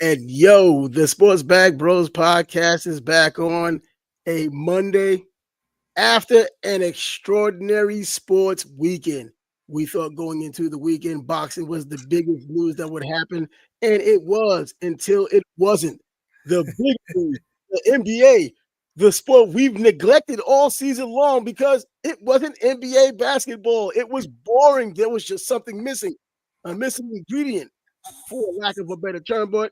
And yo, the Sports Bag Bros podcast is back on a Monday after an extraordinary sports weekend. We thought going into the weekend, boxing was the biggest news that would happen, and it was until it wasn't. The big news, the NBA, the sport we've neglected all season long because it wasn't NBA basketball. It was boring. There was just something missing, a missing ingredient, for lack of a better term. But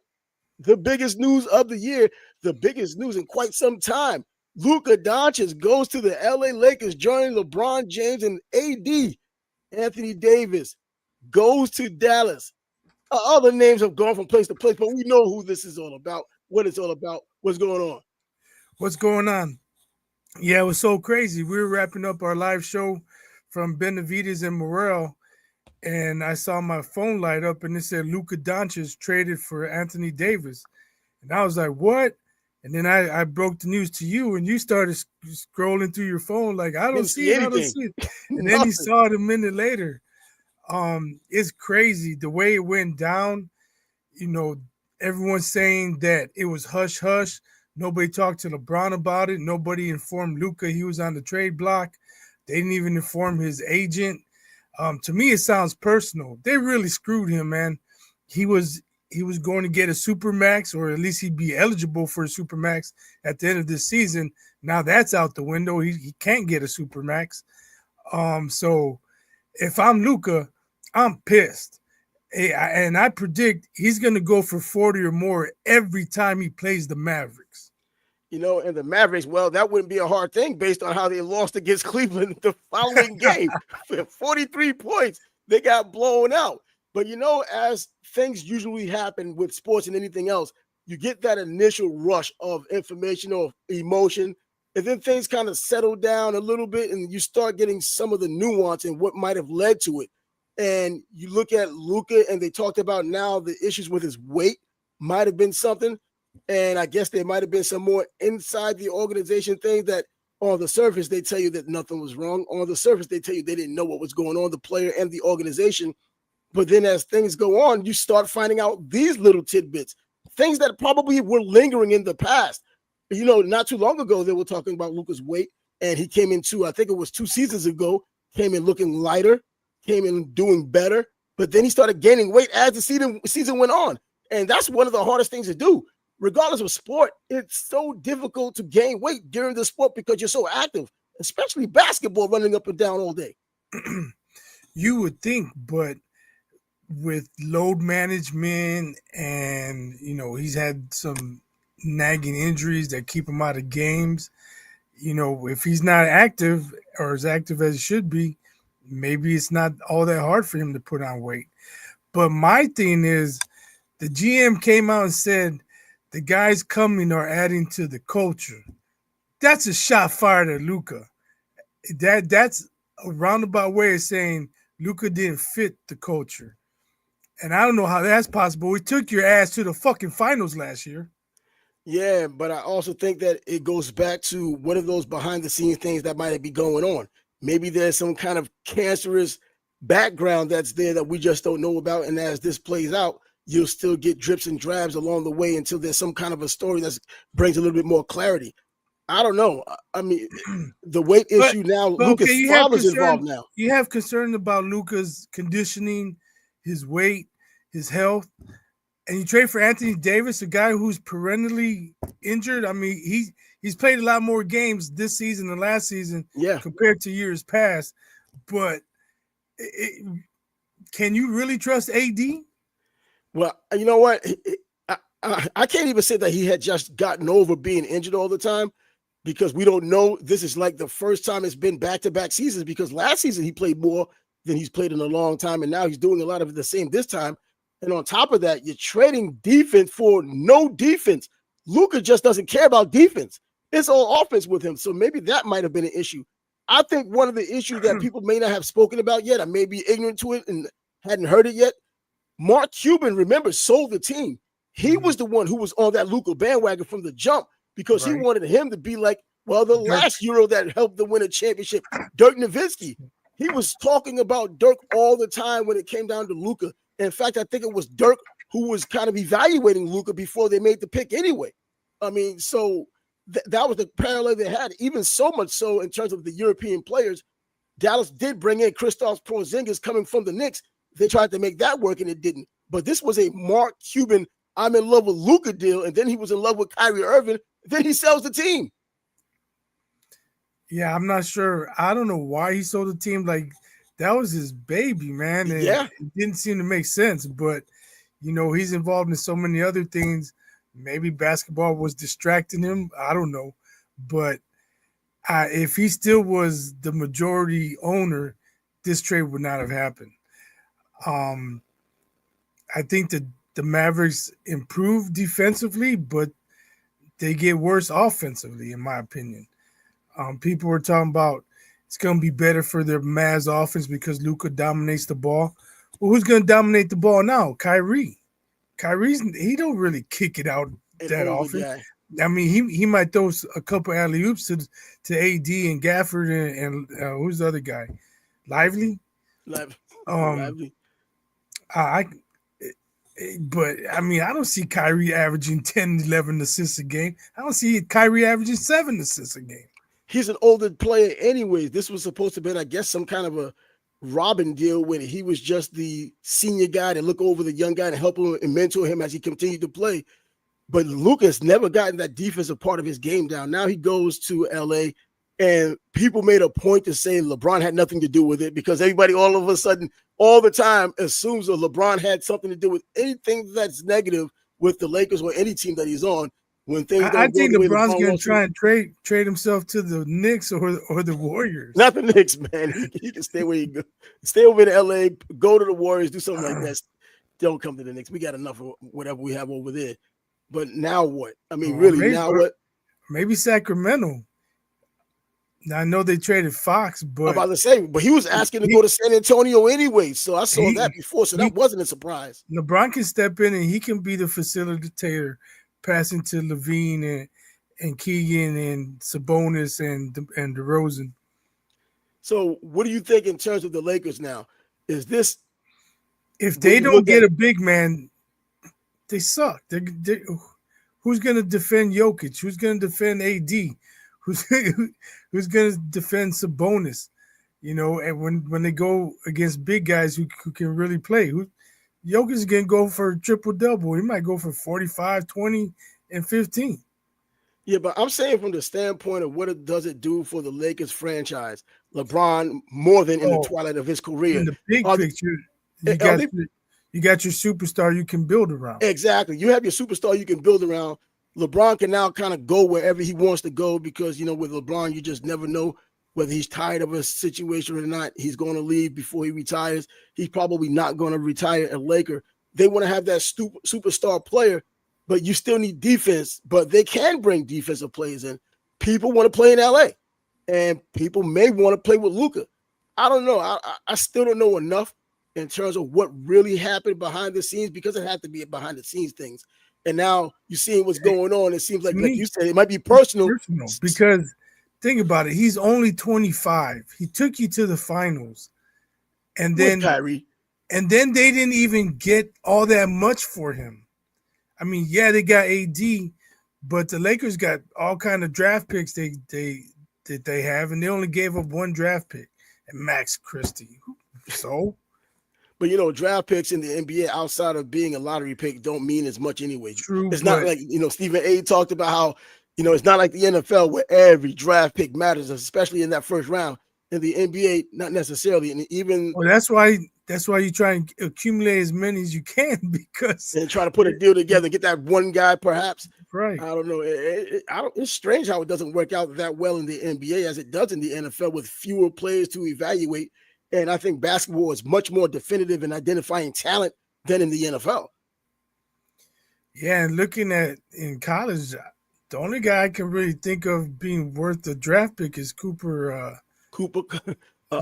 the biggest news of the year, the biggest news in quite some time. Luka Doncic goes to the LA Lakers, joining LeBron James and AD. Anthony Davis goes to Dallas. Other names have gone from place to place, but we know who this is all about, what it's all about, what's going on. What's going on? Yeah, it was so crazy. We were wrapping up our live show from Benavidez and Morrell, and I saw my phone light up and it said Luka Doncic traded for Anthony Davis. And I was like, what? And then I broke the news to you, and you started scrolling through your phone like, I don't see it, I don't see it. And then you saw it a minute later. It's crazy the way it went down. You know, everyone's saying that it was hush hush. Nobody talked to LeBron about it. Nobody informed Luka he was on the trade block. They didn't even inform his agent. To me, it sounds personal. They really screwed him, man. He was going to get a supermax, or at least he'd be eligible for a supermax at the end of this season. Now that's out the window. He can't get a supermax. So if I'm Luka, I'm pissed. And I predict he's going to go for 40 or more every time he plays the Mavericks. You know, and the Mavericks, well, that wouldn't be a hard thing based on how they lost against Cleveland the following game. 43 points. They got blown out. But, you know, as things usually happen with sports and anything else, you get that initial rush of information or emotion, and then things kind of settle down a little bit, and you start getting some of the nuance and what might have led to it. And you look at Luka, and they talked about now the issues with his weight might have been something. And I guess there might have been some more inside the organization things that on the surface, they tell you that nothing was wrong. On the surface, they tell you they didn't know what was going on, the player and the organization. But then as things go on, you start finding out these little tidbits, things that probably were lingering in the past. You know, not too long ago, they were talking about Luka's weight, and he came into, I think it was 2 seasons ago, came in looking lighter, came in doing better. But then he started gaining weight as the season went on. And that's one of the hardest things to do. Regardless of sport, it's so difficult to gain weight during the sport because you're so active, especially basketball, running up and down all day. You would think, but with load management and, you know, he's had some nagging injuries that keep him out of games. You know, if he's not active or as active as he should be, maybe it's not all that hard for him to put on weight. But my thing is, the GM came out and said the guys coming are adding to the culture. That's a shot fired at Luka. That's a roundabout way of saying Luka didn't fit the culture. And I don't know how that's possible. We took your ass to the fucking finals last year. Yeah, but I also think that it goes back to one of those behind the scenes things that might be going on. Maybe there's some kind of cancerous background that's there that we just don't know about. And as this plays out, you'll still get drips and drabs along the way until there's some kind of a story that brings a little bit more clarity. I don't know. I mean, the weight issue now, Luka's father's involved now. You have concern about Luka's conditioning, his weight, his health, and you trade for Anthony Davis, a guy who's perennially injured. I mean, he's played a lot more games this season than last season compared to years past. But can you really trust AD? Well, you know what? I can't even say that he had just gotten over being injured all the time because we don't know. This is like the first time it's been back-to-back seasons because last season he played more than he's played in a long time, and now he's doing a lot of the same this time. And on top of that, you're trading defense for no defense. Luka just doesn't care about defense. It's all offense with him. So maybe that might have been an issue. I think one of the issues that people may not have spoken about yet, I may be ignorant to it and hadn't heard it yet. Mark Cuban, remember, sold the team. He was the one who was on that Luka bandwagon from the jump because he wanted him to be like, well, the last Euro that helped them win a championship, Dirk Nowitzki. He was talking about Dirk all the time when it came down to Luka. In fact, I think it was Dirk who was kind of evaluating Luka before they made the pick anyway. I mean, so that was the parallel they had. Even so much so in terms of the European players, Dallas did bring in Kristaps Porzingis coming from the Knicks. They tried to make that work and it didn't. But this was a Mark Cuban, I'm in love with Luka deal, and then he was in love with Kyrie Irving. Then he sells the team. Yeah, I'm not sure. I don't know why he sold the team. Like, that was his baby, man. And Yeah. it didn't seem to make sense. But, he's involved in so many other things. Maybe basketball was distracting him. I don't know. But if he still was the majority owner, this trade would not have happened. I think that the Mavericks improved defensively, but they get worse offensively, in my opinion. People were talking about it's going to be better for their Mavs offense because Luka dominates the ball. Well, who's going to dominate the ball now? Kyrie. He don't really kick it out that often. Guy. I mean, he might throw a couple alley oops to AD and Gafford and who's the other guy? Lively. Lively. But I mean, I don't see Kyrie averaging 10, 11 assists a game. I don't see Kyrie averaging 7 assists a game. He's an older player anyways. This was supposed to be, I guess, some kind of a Robin deal when he was just the senior guy to look over the young guy and help him and mentor him as he continued to play. But Luka's never gotten that defensive part of his game down. Now he goes to LA, and people made a point to say LeBron had nothing to do with it because everybody all of a sudden, all the time, assumes that LeBron had something to do with anything that's negative with the Lakers or any team that he's on. When things I think LeBron's going to try and trade himself to the Knicks or the Warriors. Not the Knicks, man. He can stay where he go. Stay over in LA, go to the Warriors, do something like that. Don't come to the Knicks. We got enough of whatever we have over there. But now what? I mean, really, now what? Maybe Sacramento. Now, I know they traded Fox, but I'm about to say, but he was asking to go to San Antonio anyway. So I saw that before. So that wasn't a surprise. LeBron can step in and he can be the facilitator, passing to Levine and Keegan and Sabonis and DeRozan. So what do you think in terms of the Lakers now? Is this if they don't get a big man, they suck. Who's going to defend Jokic? Who's going to defend AD? Who's going to defend Sabonis? And when they go against big guys who can really play, Jokic is going to go for a triple-double. He might go for 45, 20, and 15. Yeah, but I'm saying from the standpoint of what does it do for the Lakers franchise, LeBron more than in the twilight of his career. In the big picture, you got your superstar you can build around. Exactly. You have your superstar you can build around. LeBron can now kind of go wherever he wants to go because, with LeBron, you just never know whether he's tired of a situation or not. He's going to leave before he retires. He's probably not going to retire a Laker. They want to have that superstar player, but you still need defense. But they can bring defensive players in. People want to play in LA, and people may want to play with Luka. I don't know. I still don't know enough in terms of what really happened behind the scenes because it had to be behind the scenes things. And now you're seeing what's going on. It seems like you said, it might be personal. Because think about it. He's only 25. He took you to the finals. And then Kyrie. And then they didn't even get all that much for him. I mean, yeah, they got AD, but the Lakers got all kind of draft picks they have, and they only gave up one draft pick and Max Christie. So But, draft picks in the NBA outside of being a lottery pick don't mean as much anyway. True. It's not like, Stephen A. talked about how, it's not like the NFL where every draft pick matters, especially in that first round. In the NBA, not necessarily. And even that's why you try and accumulate as many as you can because and try to put a deal together, get that one guy perhaps. Right. I don't know. It's strange how it doesn't work out that well in the NBA as it does in the NFL with fewer players to evaluate. And I think basketball is much more definitive in identifying talent than in the NFL. Yeah, and looking at in college, the only guy I can really think of being worth the draft pick is Cooper Flag. Cooper Yeah,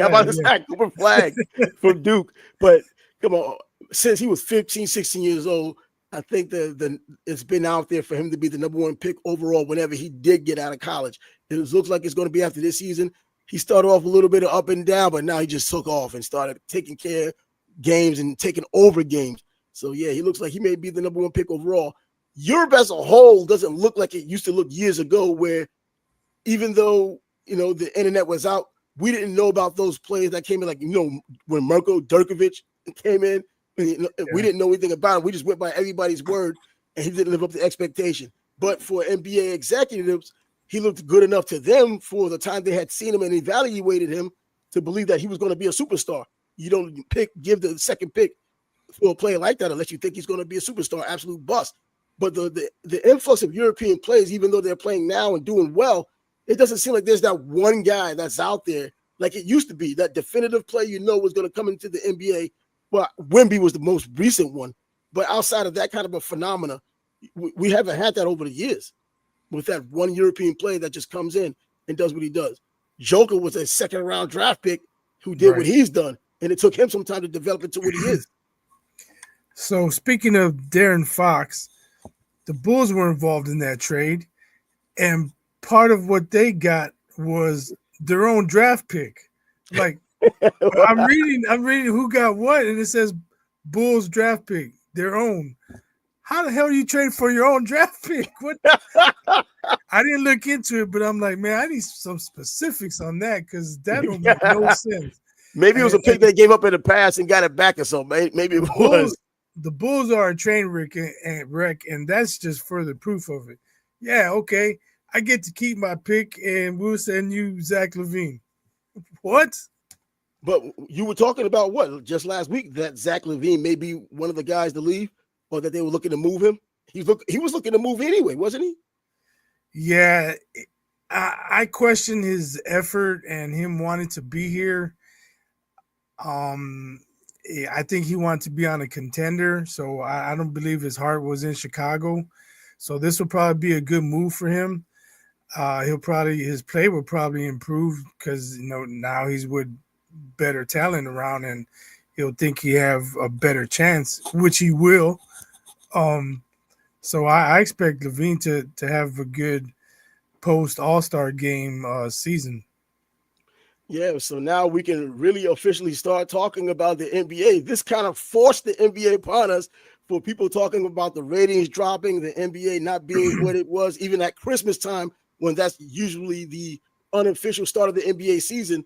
I'm about to say Cooper Flag from Duke. But come on, since he was 15, 16 years old, I think it's been out there for him to be the number one pick overall whenever he did get out of college. It looks like it's going to be after this season. He started off a little bit of up and down, but now he just took off and started taking care games and taking over games. So, yeah, he looks like he may be the number 1 pick overall. Europe as a whole doesn't look like it used to look years ago, where even though, the internet was out, we didn't know about those players that came in, like, when Marko Durkovic came in, we didn't know anything about him. We just went by everybody's word, and he didn't live up to expectation. But for NBA executives, he looked good enough to them for the time they had seen him and evaluated him to believe that he was going to be a superstar. You don't give the second pick for a player like that unless you think he's going to be a superstar, absolute bust. But the influx of European players, even though they're playing now and doing well, it doesn't seem like there's that one guy that's out there like it used to be, that definitive player was going to come into the NBA. Well, Wemby was the most recent one. But outside of that kind of a phenomena, we haven't had that over the years with that one European player that just comes in and does what he does. Joker was a second-round draft pick who did what he's done, and it took him some time to develop into what he is. So speaking of De'Aaron Fox, the Bulls were involved in that trade, and part of what they got was their own draft pick. Like I'm reading who got what, and it says Bulls draft pick, their own. How the hell do you trade for your own draft pick? What? I didn't look into it, but I'm like, man, I need some specifics on that because that don't make no sense. Maybe it was a pick they gave up in the past and got it back or something. Maybe it was. The Bulls are a train wreck, and that's just further proof of it. Yeah, okay. I get to keep my pick, and we'll send you Zach LaVine. What? But you were talking about what just last week, that Zach LaVine may be one of the guys to leave, or that they were looking to move him. He was looking to move anyway, wasn't he? Yeah, I question his effort and him wanting to be here. I think he wanted to be on a contender, so I don't believe his heart was in Chicago. So this will probably be a good move for him. His play will probably improve because now he's with better talent around, and he'll think he have a better chance, which he will. So I expect LaVine to have a good post All-Star game season. Yeah, so now we can really officially start talking about the NBA. This kind of forced the NBA upon us for people talking about the ratings dropping, the NBA not being what it was, even at Christmas time, when that's usually the unofficial start of the NBA season.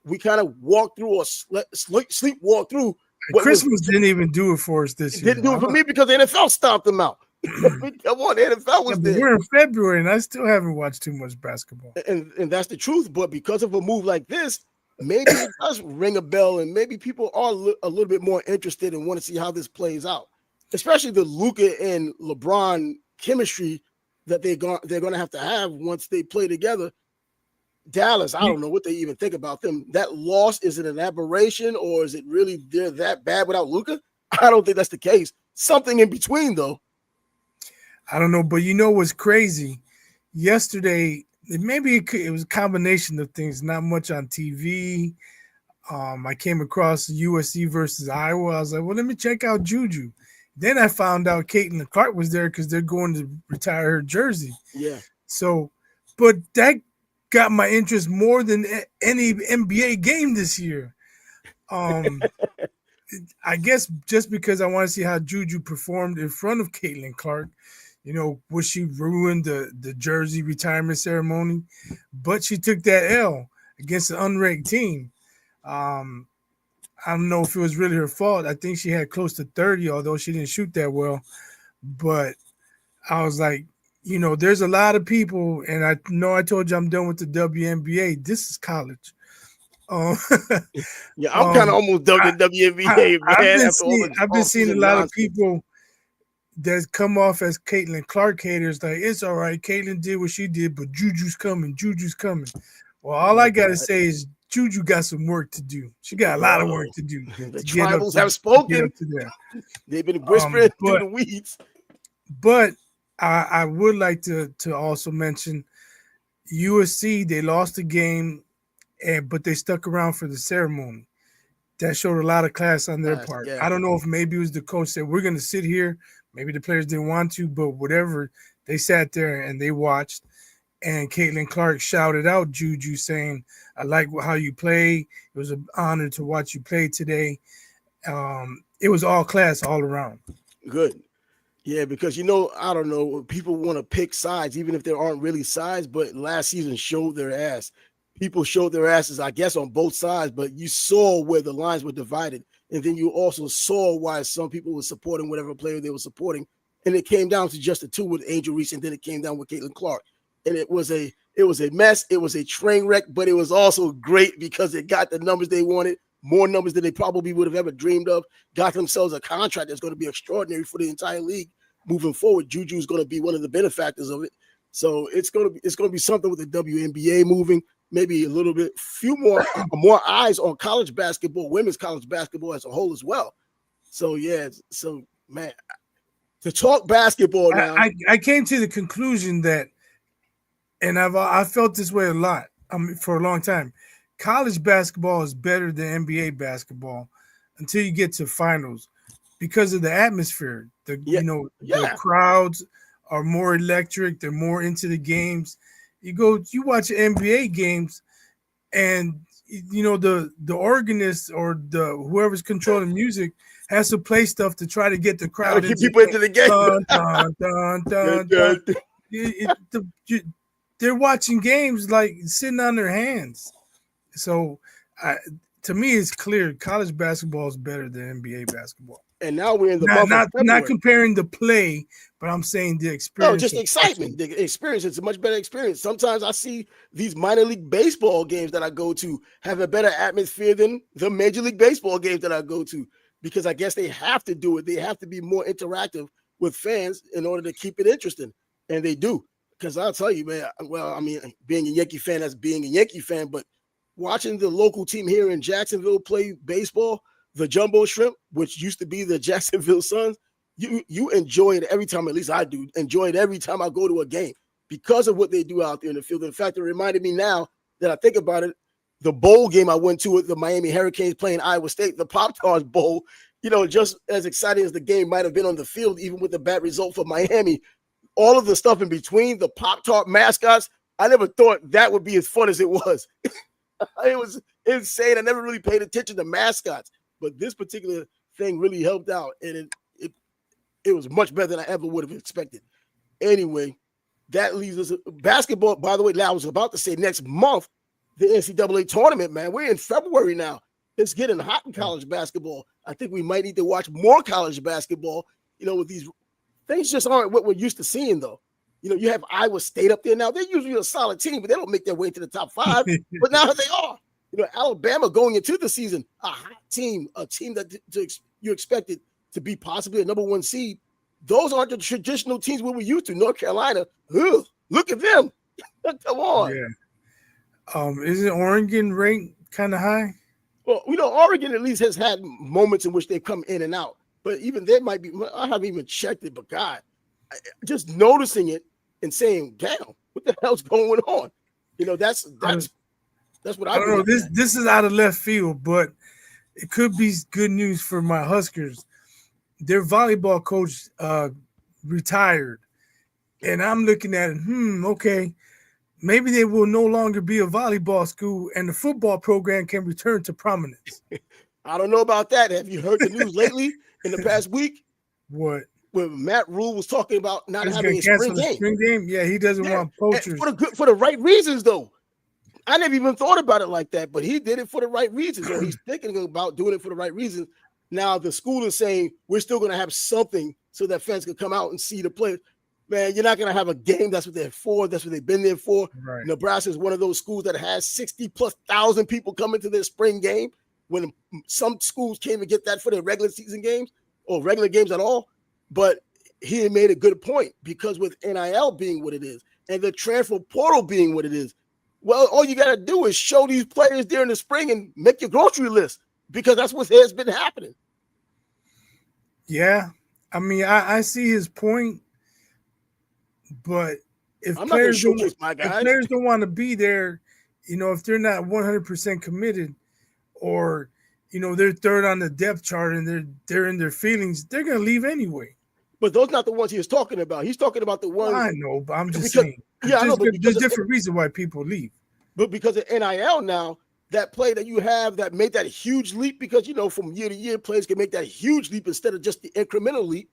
We kind of walked through or sleepwalked through. Christmas didn't even do it for us this year. Didn't do it for me because the NFL stomped them out. Come on, the NFL was there. We're in February, and I still haven't watched too much basketball. And that's the truth. But because of a move like this, maybe it does ring a bell, and maybe people are a little bit more interested and want to see how this plays out, especially the Luka and LeBron chemistry that they're going to have once they play together. Dallas, I don't know what they even think about them. That loss, is it an aberration, or is it really they're that bad without Luka? I don't think that's the case. Something in between, though. I don't know, but what's crazy? Yesterday, it was a combination of things, not much on TV. I came across USC versus Iowa. I was like, well, let me check out Juju. Then I found out Caitlin Clark was there because they're going to retire her jersey. Yeah. So, but that got my interest more than any NBA game this year. I guess just because I want to see how Juju performed in front of Caitlin Clark. Would she ruin the jersey retirement ceremony? But she took that L against an unranked team. I don't know if it was really her fault. I think she had close to 30, although she didn't shoot that well. But I was like, there's a lot of people, and I know I told you I'm done with the WNBA. This is college. Yeah, I'm kind of almost done with WNBA, man. I've been seeing a lot of people that come off as Caitlin Clark haters, like, it's all right, Caitlin did what she did, but Juju's coming. Well, all I got to say is Juju got some work to do. She got a lot of work to do. The tribals have spoken. They've been whispering through the weeds. But I would like to also mention USC, they lost the game, but they stuck around for the ceremony. That showed a lot of class on their part. Yeah. I don't know if maybe it was the coach said, we're going to sit here. Maybe the players didn't want to, but whatever, they sat there and they watched. And Caitlin Clark shouted out Juju saying, I like how you play. It was an honor to watch you play today. it was all class all around. Good. Yeah, because I don't know, people want to pick sides, even if there aren't really sides, but last season showed their ass. People showed their asses, I guess, on both sides, but you saw where the lines were divided. And then you also saw why some people were supporting whatever player they were supporting. And it came down to just the two with Angel Reese, and then it came down with Caitlin Clark. And it was a mess. It was a train wreck, but it was also great because it got the numbers they wanted, more numbers than they probably would have ever dreamed of, got themselves a contract that's going to be extraordinary for the entire league. Moving forward, Juju's going to be one of the benefactors of it. So it's going to be something with the WNBA moving, maybe a little bit, more eyes on college basketball, women's college basketball as a whole as well. So yeah, so man, to talk basketball now, I came to the conclusion that, and I felt this way a lot for a long time. College basketball is better than NBA basketball until you get to finals because of the atmosphere. The crowds are more electric. They're more into the games. You watch NBA games, and the organist or whoever's controlling music has to play stuff to try to get the crowd keep people into the game. They're watching games like sitting on their hands. So, to me, it's clear college basketball is better than NBA basketball. And now we're in the month of February. Not comparing the play, but I'm saying the experience. No, just the excitement. The experience. It's a much better experience. Sometimes I see these minor league baseball games that I go to have a better atmosphere than the Major League Baseball games that I go to, because I guess they have to do it. They have to be more interactive with fans in order to keep it interesting. And they do. Because I'll tell you, man, well, I mean, being a Yankee fan, that's being a Yankee fan, but watching the local team here in Jacksonville play baseball, the Jumbo Shrimp, which used to be the Jacksonville Suns, you enjoy it every time, at least I do, enjoy it every time I go to a game because of what they do out there in the field. In fact, it reminded me now that I think about it, the bowl game I went to with the Miami Hurricanes playing Iowa State, the Pop-Tarts Bowl, just as exciting as the game might have been on the field, even with the bad result for Miami, all of the stuff in between, the Pop-Tart mascots, I never thought that would be as fun as it was. It was insane. I never really paid attention to mascots, but this particular thing really helped out, and it was much better than I ever would have expected. Anyway, that leaves us basketball. By the way, I was about to say next month, the NCAA tournament, man. We're in February now. It's getting hot in college basketball. I think we might need to watch more college basketball, with these things just aren't what we're used to seeing, though. You have Iowa State up there now. They're usually a solid team, but they don't make their way to the top 5. But now they are. Alabama going into the season, a hot team, a team that you expected to be possibly a number 1 seed. Those aren't the traditional teams we were used to. North Carolina, look at them. Come on. Yeah. Isn't Oregon ranked kind of high? Well, Oregon at least has had moments in which they've come in and out. But even they might be, I haven't even checked it, but God, just noticing it and saying, damn, what the hell's going on? That's what I don't know. This is out of left field, but it could be good news for my Huskers. Their volleyball coach retired, and I'm looking at it. Okay, maybe they will no longer be a volleyball school, and the football program can return to prominence. I don't know about that. Have you heard the news lately in the past week? What? When Matt Rule was talking about not having a spring game. Yeah, he doesn't want poachers. For the right reasons, though. I never even thought about it like that, but he did it for the right reasons, or he's thinking about doing it for the right reasons. Now the school is saying we're still going to have something so that fans can come out and see the players. Man, you're not going to have a game. That's what they're for. That's what they've been there for. Right. Nebraska is one of those schools that has 60,000+ people coming to their spring game, when some schools can't even get that for their regular season games or regular games at all. But he made a good point, because with NIL being what it is and the transfer portal being what it is, well, all you got to do is show these players during the spring and make your grocery list, because that's what has been happening. Yeah. I mean, I see his point, but if players don't want to be there, if they're not 100% committed, or, they're third on the depth chart and they're in their feelings, they're going to leave anyway. But those are not the ones he was talking about. He's talking about the ones. I know, but I'm just saying. Yeah, I know. But there's different reasons why people leave. But because of NIL now, that play that you have that made that huge leap, because, from year to year, players can make that huge leap instead of just the incremental leap.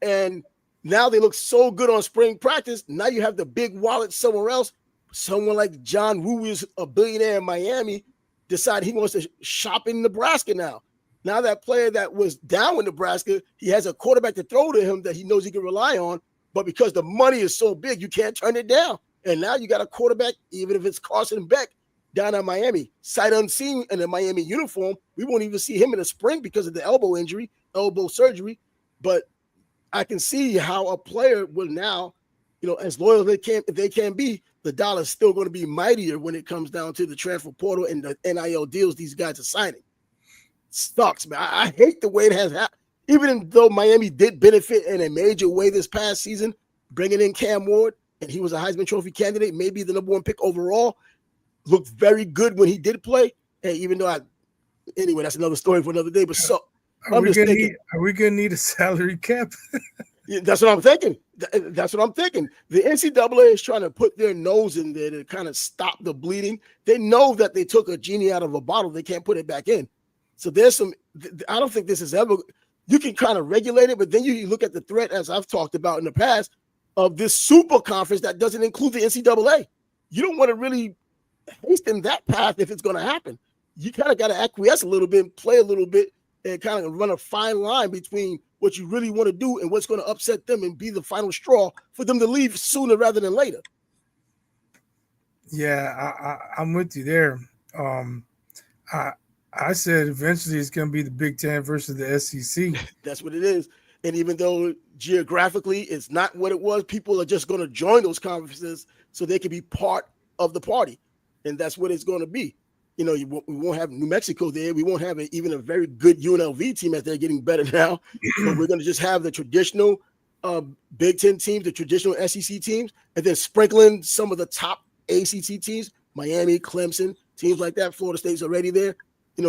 And now they look so good on spring practice. Now you have the big wallet somewhere else. Someone like John Woo is a billionaire in Miami, decide he wants to shop in Nebraska now. Now that player that was down with Nebraska, he has a quarterback to throw to him that he knows he can rely on. But because the money is so big, you can't turn it down. And now you got a quarterback, even if it's Carson Beck, down in Miami, sight unseen in a Miami uniform. We won't even see him in the spring because of the elbow surgery. But I can see how a player will now, as loyal as they can be, the dollar is still going to be mightier when it comes down to the transfer portal and the NIL deals these guys are signing. Sucks, man. I hate the way it has happened. Even though Miami did benefit in a major way this past season, bringing in Cam Ward, and he was a Heisman Trophy candidate, maybe the number 1 pick overall, looked very good when he did play. Hey, even though anyway, that's another story for another day. But are we gonna need a salary cap? Yeah, that's what I'm thinking. That's what I'm thinking. The NCAA is trying to put their nose in there to kind of stop the bleeding. They know that they took a genie out of a bottle. They can't put it back in. So there's I don't think this is ever, you can kind of regulate it, but then you look at the threat, as I've talked about in the past, of this super conference that doesn't include the NCAA. You don't want to really hasten that path if it's going to happen. You kind of got to acquiesce a little bit, play a little bit, and kind of run a fine line between what you really want to do and what's going to upset them and be the final straw for them to leave sooner rather than later. Yeah, I'm with you there. I said eventually it's going to be the Big Ten versus the SEC. That's what it is. And even though geographically it's not what it was, people are just going to join those conferences so they can be part of the party. And that's what it's going to be. We won't have New Mexico there. We won't have even a very good UNLV team as they're getting better now. But we're going to just have the traditional Big Ten teams, the traditional SEC teams, and then sprinkling some of the top ACC teams, Miami, Clemson, teams like that. Florida State's already there.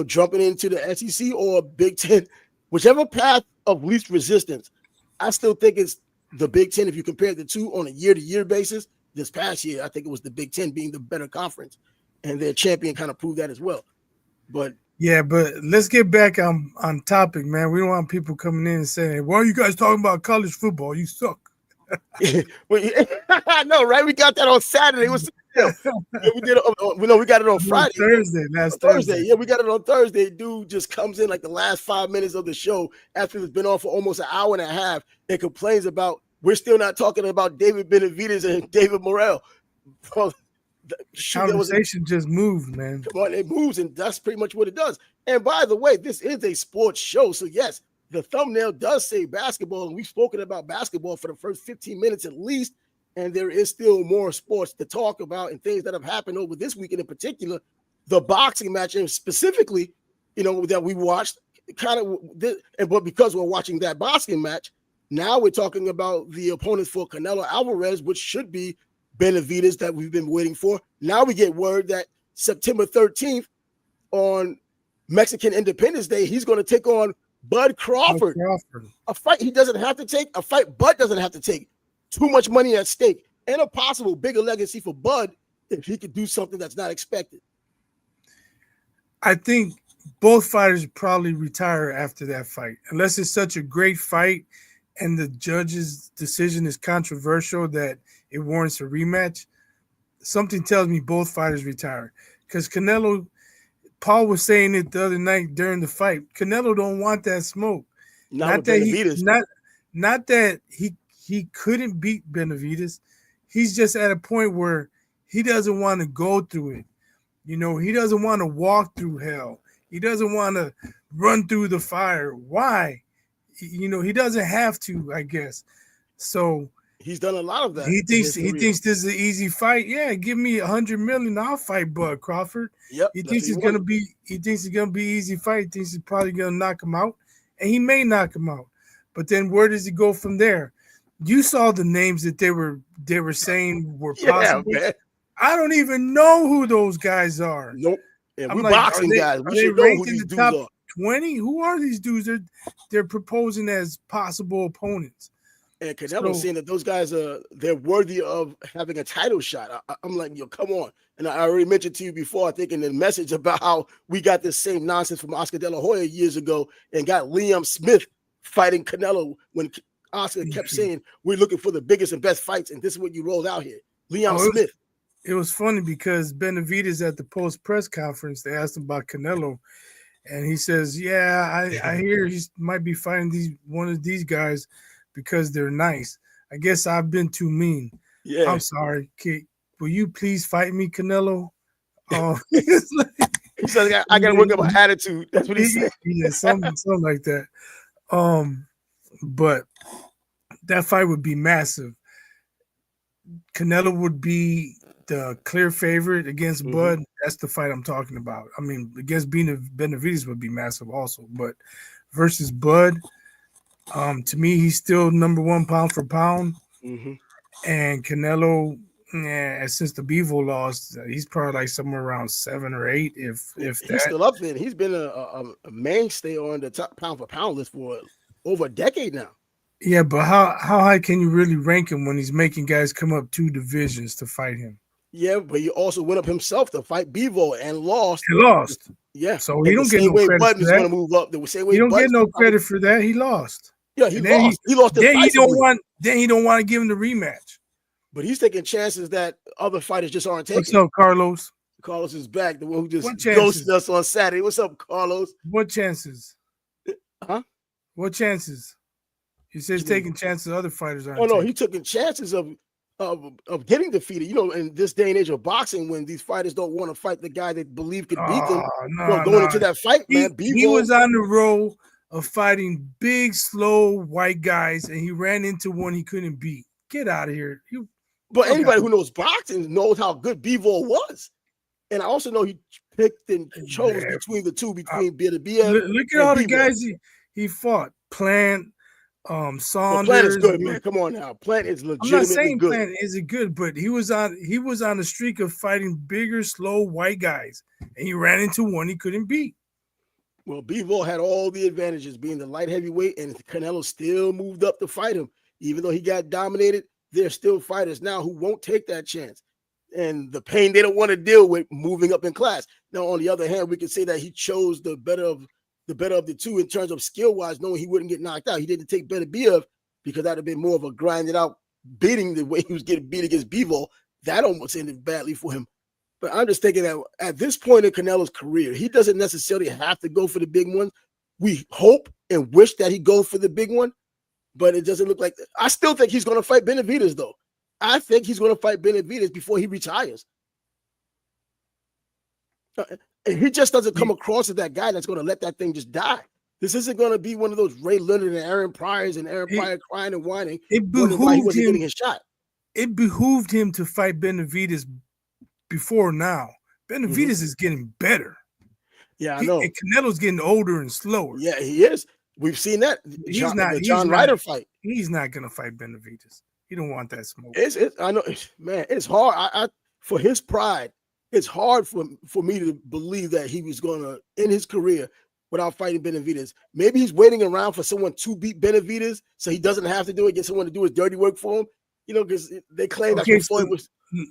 Jumping into the SEC or Big Ten, whichever path of least resistance. I still think it's the Big Ten if you compare the two on a year-to-year basis. This past year, I think it was the Big Ten being the better conference, and their champion kind of proved that as well. But let's get back on topic, man. We don't want people coming in and saying, "Why are you guys talking about college football? You suck." I know, right? We got that on Saturday. It was we did. We got it on Friday. Last Thursday. Yeah, we got it on Thursday. Dude just comes in like the last 5 minutes of the show after it's been on for almost an hour and a half and complains about we're still not talking about David Benavidez and David Morrell. Well, conversation just moved, man. Come on, it moves, and that's pretty much what it does. And by the way, this is a sports show, so yes, the thumbnail does say basketball, and we've spoken about basketball for the first 15 minutes at least. And there is still more sports to talk about and things that have happened over this weekend in particular. The boxing match, and specifically, that we watched, but because we're watching that boxing match, now we're talking about the opponents for Canelo Alvarez, which should be Benavidez that we've been waiting for. Now we get word that September 13th on Mexican Independence Day, he's going to take on Bud Crawford. A fight he doesn't have to take, a fight Bud doesn't have to take. Too much money at stake and a possible bigger legacy for Bud if he could do something that's not expected. I think both fighters probably retire after that fight, unless it's such a great fight and the judge's decision is controversial that it warrants a rematch. Something tells me both fighters retire because Canelo, Paul was saying it the other night during the fight, Canelo don't want that smoke. Not that he couldn't beat Benavidez. He's just at a point where he doesn't want to go through it. He doesn't want to walk through hell. He doesn't want to run through the fire. Why? He doesn't have to, I guess. So he's done a lot of that. He thinks this is an easy fight. Yeah, give me $100 million, I'll fight Bud Crawford. Yep. He thinks it's gonna be easy fight. He thinks he's probably gonna knock him out, and he may knock him out. But then where does he go from there? You saw the names that they were saying were possible. Man. I don't even know who those guys are. Nope. And we're boxing guys. We should know who these dudes are. 20? Who are these dudes? They're proposing as possible opponents. And Canelo saying that those guys they're worthy of having a title shot. I'm like, yo, come on. And I already mentioned to you before, I think in the message about how we got this same nonsense from Oscar De La Hoya years ago and got Liam Smith fighting Canelo when Oscar kept saying we're looking for the biggest and best fights, and this is what you rolled out here. Liam Smith. It was funny because Benavidez at the post press conference, they asked him about Canelo, and he says, "Yeah, I hear he might be fighting one of these guys because they're nice. I guess I've been too mean. Yeah, I'm sorry, kid. Will you please fight me, Canelo?" He said, "I got to work up my attitude." That's what he said. Yeah, something like that. But that fight would be massive. Canelo would be the clear favorite against Bud. That's the fight I'm talking about. I mean, against Benavidez would be massive also, but versus Bud, to me, he's still number one pound for pound. And Canelo, since the Bevo lost, he's probably like somewhere around 7 or 8, if he's that. Still up there. He's been a mainstay on the top pound for pound list for over a decade now. Yeah, but how high can you really rank him when he's making guys come up 2 divisions to fight him? Yeah, but he also went up himself to fight Bevo and lost. He lost. Yeah. So he don't get no credit for that. Want to move up. The same way he don't get no credit for that. He lost. Yeah, he lost. He lost. Then he don't want to give him the rematch. But he's taking chances that other fighters just aren't taking. What's up, Carlos? Carlos is back. The one who just ghosted us on Saturday. What's up, Carlos? What chances? Huh? What chances? He says taking chances other fighters aren't. Oh no, he's taking chances of getting defeated. You know, in this day and age of boxing, when these fighters don't want to fight the guy they believe could beat them, going into that fight, man. He was on the road of fighting big, slow white guys, and he ran into one he couldn't beat. Get out of here! But anybody who knows boxing knows how good Bevo was, and I also know he picked and chose between the two, between Benavidez. Look at all the guys he fought. Plant. Saunders. Plant is good, man. Come on now. Plant is legitimately good. I'm not saying good. Plant isn't good, but he was on a streak of fighting bigger, slow white guys, and he ran into one he couldn't beat. Well, Bevo had all the advantages, being the light heavyweight, and Canelo still moved up to fight him. Even though he got dominated, there's still fighters now who won't take that chance. And the pain they don't want to deal with moving up in class. Now, on the other hand, we can say that he chose the better of the two in terms of skill-wise, knowing he wouldn't get knocked out. He didn't take Benavidez because that would have been more of a grinded-out beating the way he was getting beat against Bevo. That almost ended badly for him. But I'm just thinking that at this point in Canelo's career, he doesn't necessarily have to go for the big one. We hope and wish that he goes for the big one, but it doesn't look like that. I still think he's going to fight Benavidez, though. I think he's going to fight Benavidez before he retires. He just doesn't come across as that guy that's going to let that thing just die. This isn't going to be one of those Ray Leonard and Aaron Pryor's and Aaron Pryor crying and whining. It behooved him. His shot. It behooved him to fight Benavidez before now. Benavidez is getting better. Yeah, I know. And Canelo's getting older and slower. Yeah, he is. We've seen that. The John Ryder fight. He's not going to fight Benavidez. He don't want that smoke. I know, man. It's hard. I for his pride. It's hard for me to believe that he was going to end his career without fighting Benavidez. Maybe he's waiting around for someone to beat Benavidez so he doesn't have to do it, get someone to do his dirty work for him. You know, because they claim that Floyd was.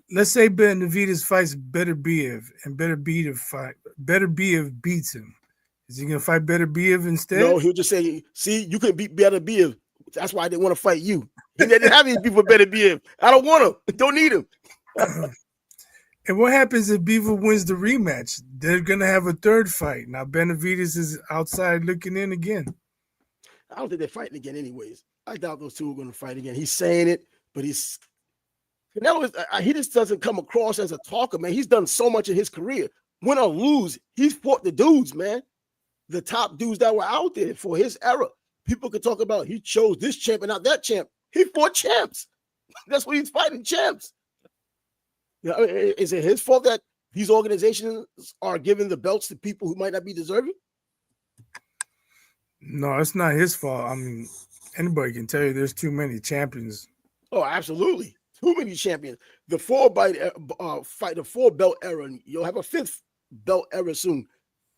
Let's say Benavidez fights Beterbiev and Beterbiev beats him. Is he going to fight Beterbiev instead? No, he'll just say, see, you can beat Beterbiev. That's why I didn't want to fight you. He didn't have any people Beterbiev. I don't want him. Don't need him. And what happens if Beaver wins the rematch? They're going to have a third fight. Now, Benavidez is outside looking in again. I don't think they're fighting again anyways. I doubt those two are going to fight again. He's saying it, but he just doesn't come across as a talker, man. He's done so much in his career. Win or lose, he's fought the dudes, man. The top dudes that were out there for his era. People could talk about he chose this champ and not that champ. He fought champs. That's what he's fighting, champs. Is it his fault that these organizations are giving the belts to people who might not be deserving? No, it's not his fault. I mean, anybody can tell you there's too many champions. Oh, absolutely. Too many champions. The four belt era, and you'll have a fifth belt era soon.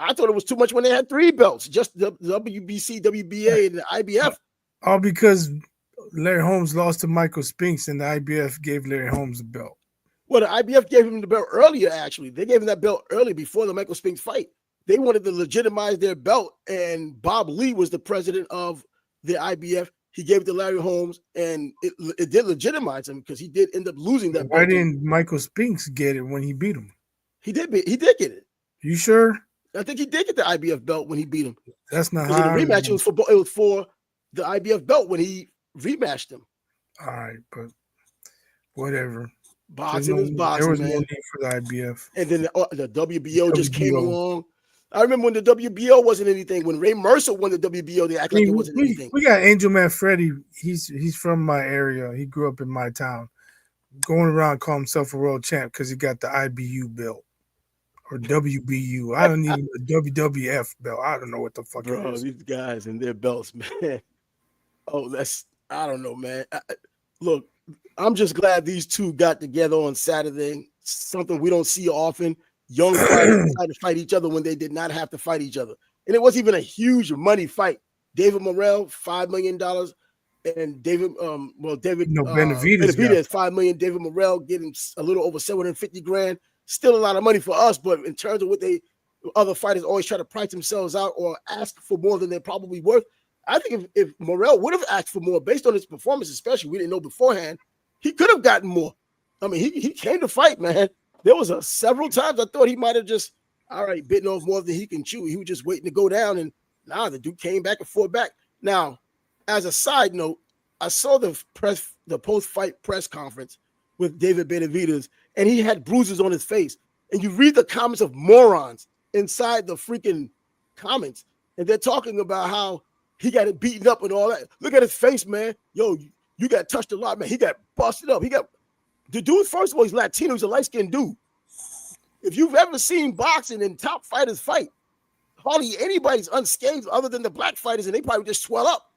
I thought it was too much when they had 3 belts, just the WBC, WBA, and the IBF. All because Larry Holmes lost to Michael Spinks, and the IBF gave Larry Holmes the belt. Well, the IBF gave him the belt earlier, actually. They gave him that belt early before the Michael Spinks fight. They wanted to legitimize their belt, and Bob Lee was the president of the IBF. He gave it to Larry Holmes, and it did legitimize him because he did end up losing that Why belt. didn't Michael Spinks get it when he beat him? He did get it. You sure? I think he did get the IBF belt when he beat him. That's not how. how. The rematch it was for the IBF belt when he rematched him. All right, but whatever. Boxing is boxing, there was man. no need for the IBF. And then the WBO just came along. I remember when the WBO wasn't anything. When Ray Mercer won the WBO, they acted like it wasn't anything. We got Angel Man Freddy. He's from my area. He grew up in my town. Going around calling himself a world champ because he got the IBU belt or WBU. I don't need a WWF belt. I don't know what the fuck it is. These guys and their belts, man. Oh, I don't know, man. Look, I'm just glad these two got together on Saturday. Something we don't see often. Young fighters decided to fight each other when they did not have to fight each other. And it wasn't even a huge money fight. David Morrell, $5 million. And Benavidez, $5 million. David Morrell getting a little over $750,000. Still a lot of money for us, but in terms of what other fighters always try to price themselves out or ask for more than they're probably worth. I think if Morrell would have asked for more based on his performance, especially we didn't know beforehand, he could have gotten more. I mean, he came to fight, man. There was several times I thought he might have just, bitten off more than he can chew. He was just waiting to go down, and the dude came back and fought back. Now, as a side note, I saw the post-fight press conference with David Benavidez, and he had bruises on his face. And you read the comments of morons inside the freaking comments, and they're talking about how he got it beaten up and all that. Look at his face, man. Yo, you got touched a lot, man. He got busted up. The dude, first of all, he's Latino. He's a light-skinned dude. If you've ever seen boxing and top fighters fight, hardly anybody's unscathed other than the black fighters, and they probably just swell up.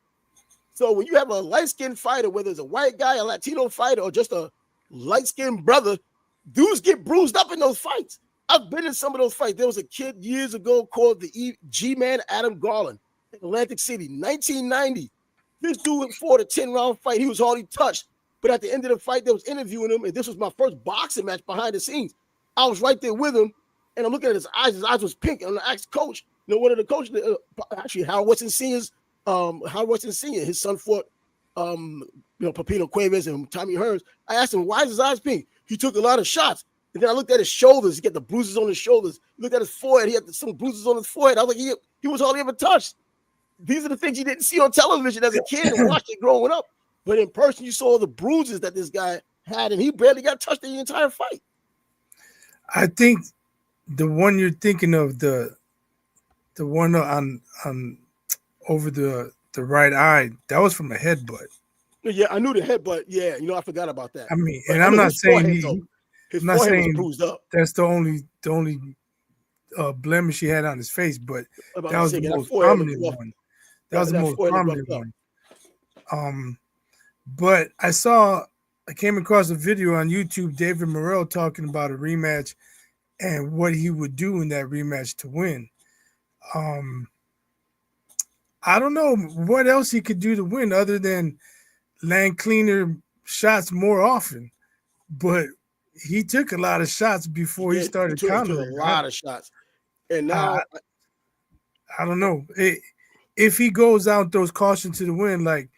So when you have a light-skinned fighter, whether it's a white guy, a Latino fighter, or just a light-skinned brother, dudes get bruised up in those fights. I've been in some of those fights. There was a kid years ago called the G-Man Adam Garland in Atlantic City, 1990. This dude fought a 10-round fight. He was hardly touched. But at the end of the fight, they was interviewing him, and this was my first boxing match behind the scenes. I was right there with him, and I'm looking at his eyes. His eyes was pink. And I asked coach, one of the coaches, actually Howard Weston Sr.'s, his son fought, Pepino Cuevas and Tommy Hearns. I asked him, why is his eyes pink? He took a lot of shots. And then I looked at his shoulders. He got the bruises on his shoulders. Looked at his forehead. He had some bruises on his forehead. I was like, he was hardly ever touched. These are the things you didn't see on television as a kid and watched it growing up. But in person, you saw the bruises that this guy had, and he barely got touched the entire fight. I think the one you're thinking of, the one on over the right eye, that was from a headbutt. Yeah, I knew the headbutt. Yeah, I forgot about that. I mean, but I'm not saying his forehead was bruised up. That's the only blemish he had on his face, but that was the most prominent one. That was the most prominent one. But I came across a video on YouTube, David Morrell talking about a rematch and what he would do in that rematch to win. I don't know what else he could do to win other than land cleaner shots more often. But he took a lot of shots before he started countering. A lot of shots. And now I don't know. If he goes out and throws caution to the wind, like,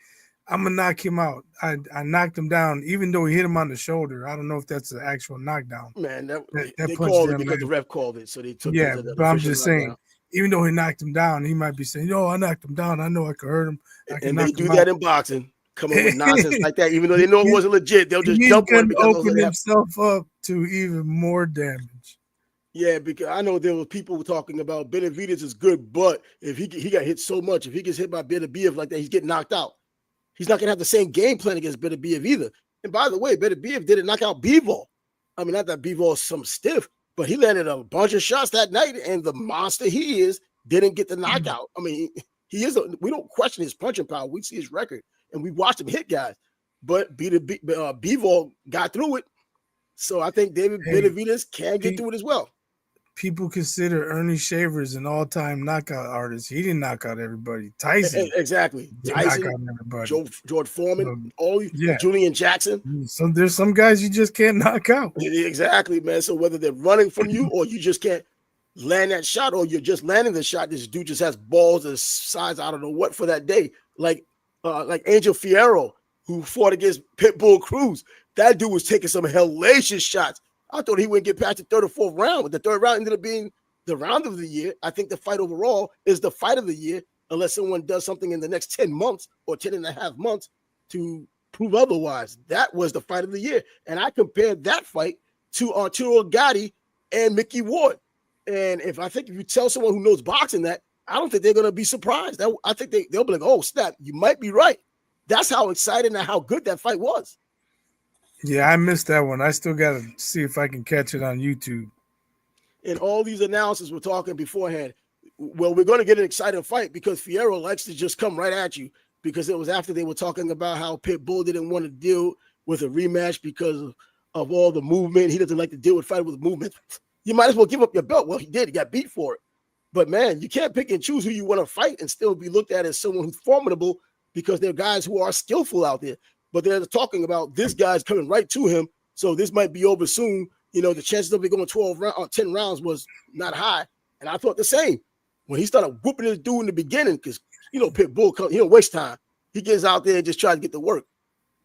I'm going to knock him out. I knocked him down, even though he hit him on the shoulder. I don't know if that's an actual knockdown. Man, they called it because the ref called it, so they took it to the but I'm just saying, even though he knocked him down, he might be saying, I knocked him down. I know I could hurt him. And they do that in boxing. Come up with nonsense like that, even though they know it wasn't legit. They'll just jump on it because open himself up to even more damage. Yeah, because I know there were people talking about Benavidez is good, but if he got hit so much, if he gets hit by Benavidez like that, he's getting knocked out. He's not going to have the same game plan against Benavidez either. And by the way, Benavidez didn't knock out Bivol. I mean, not that Bivol is some stiff, but he landed a bunch of shots that night, and the monster he is didn't get the knockout. I mean, we don't question his punching power. We see his record, and we watched him hit guys. But Bivol got through it. So I think Benavidez can get through it as well. people consider Ernie Shavers an all-time knockout artist. He didn't knock out everybody. Tyson Exactly. did knock Tyson, out everybody. George Foreman, So, all yeah. Julian Jackson. So there's some guys you just can't knock out. Exactly, man. So whether they're running from you or you just can't land that shot, or you're just landing the shot, this dude just has balls the size I don't know what for that day. Like Angel Fierro, who fought against Pitbull Cruz. That dude was taking some hellacious shots. I thought he wouldn't get past the third or fourth round, but the third round ended up being the round of the year. I think the fight overall is the fight of the year, unless someone does something in the next 10 months or 10 and a half months to prove otherwise. That was the fight of the year. And I compared that fight to Arturo Gatti and Mickey Ward. And if you tell someone who knows boxing that, I don't think they're going to be surprised. I think they'll be like, oh, snap, you might be right. That's how exciting and how good that fight was. Yeah, I missed that one. I still got to see if I can catch it on YouTube. And all these announcers were talking beforehand. Well, we're going to get an exciting fight because Fierro likes to just come right at you, because it was after they were talking about how Pitbull didn't want to deal with a rematch because of all the movement. He doesn't like to deal with fight with movement. You might as well give up your belt. Well, he did. He got beat for it. But, man, you can't pick and choose who you want to fight and still be looked at as someone who's formidable, because there are guys who are skillful out there. But they're talking about this guy's coming right to him, so this might be over soon. The chances of it going 10 rounds was not high. And I thought the same. When he started whooping this dude in the beginning, because, Pitbull, he don't waste time. He gets out there and just tries to get to work.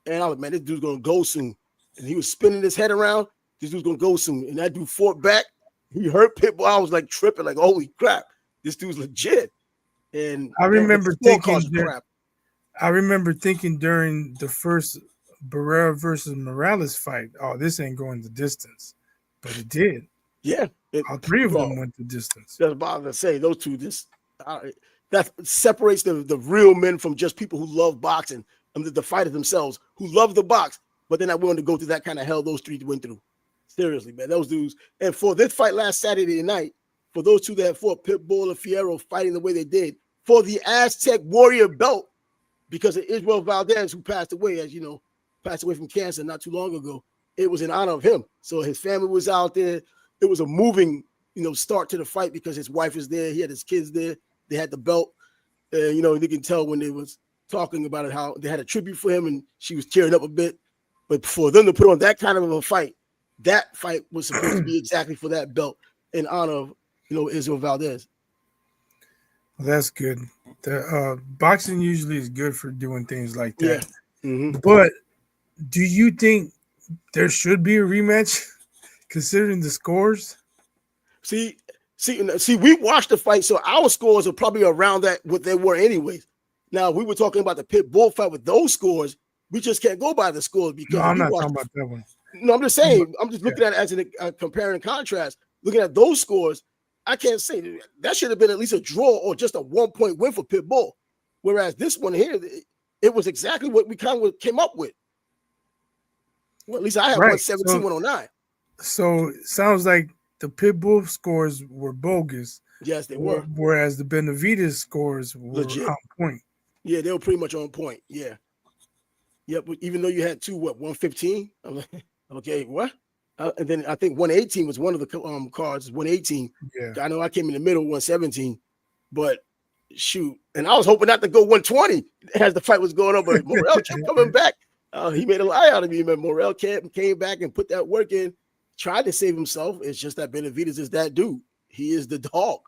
And I was like, man, this dude's going to go soon. And he was spinning his head around. This dude's going to go soon. And that dude fought back. He hurt Pitbull. I was like tripping, like, holy crap, this dude's legit. And I remember thinking during the first Barrera versus Morales fight, oh, this ain't going the distance. But it did. Yeah. All three of them went the distance. That's about to say, those two, that separates the real men from just people who love boxing, and the fighters themselves who love the box, but they're not willing to go through that kind of hell those three went through. Seriously, man, those dudes. And for this fight last Saturday night, for those two that fought, Pitbull and Fierro, fighting the way they did, for the Aztec Warrior belt, because of Israel Valdez, who passed away, as you know, passed away from cancer not too long ago. It was in honor of him. So his family was out there. It was a moving, start to the fight, because his wife was there. He had his kids there. They had the belt. You can tell when they was talking about it, how they had a tribute for him, and she was tearing up a bit. But for them to put on that kind of a fight, that fight was supposed to be exactly for that belt in honor of, Israel Valdez. Well, that's good. Boxing usually is good for doing things like that. Yeah. Mm-hmm. But do you think there should be a rematch, considering the scores? See, we watched the fight, so our scores are probably around that what they were anyways. Now, we were talking about the Pitbull fight with those scores. We just can't go by the scores because no, I'm not talking about that one. No, I'm just saying. I'm just looking at it as a compare and contrast. Looking at those scores, I can't say that should have been at least a draw or just a 1-point win for Pitbull. Whereas this one here, it was exactly what we kind of came up with. Well, at least I have 117, 109. So it sounds like the Pitbull scores were bogus. Yes, they were. Whereas the Benavidez scores were legit. On point. Yeah, they were pretty much on point. Yeah. Yep. But even though you had 115? I'm like, okay, what? And then I think 118 was one of the cards. 118. Yeah. I know I came in the middle, 117. But shoot, and I was hoping not to go 120 as the fight was going on. But Morrell kept coming back. He made a lie out of me. But Morrell came back and put that work in. Tried to save himself. It's just that Benavidez is that dude. He is the dog.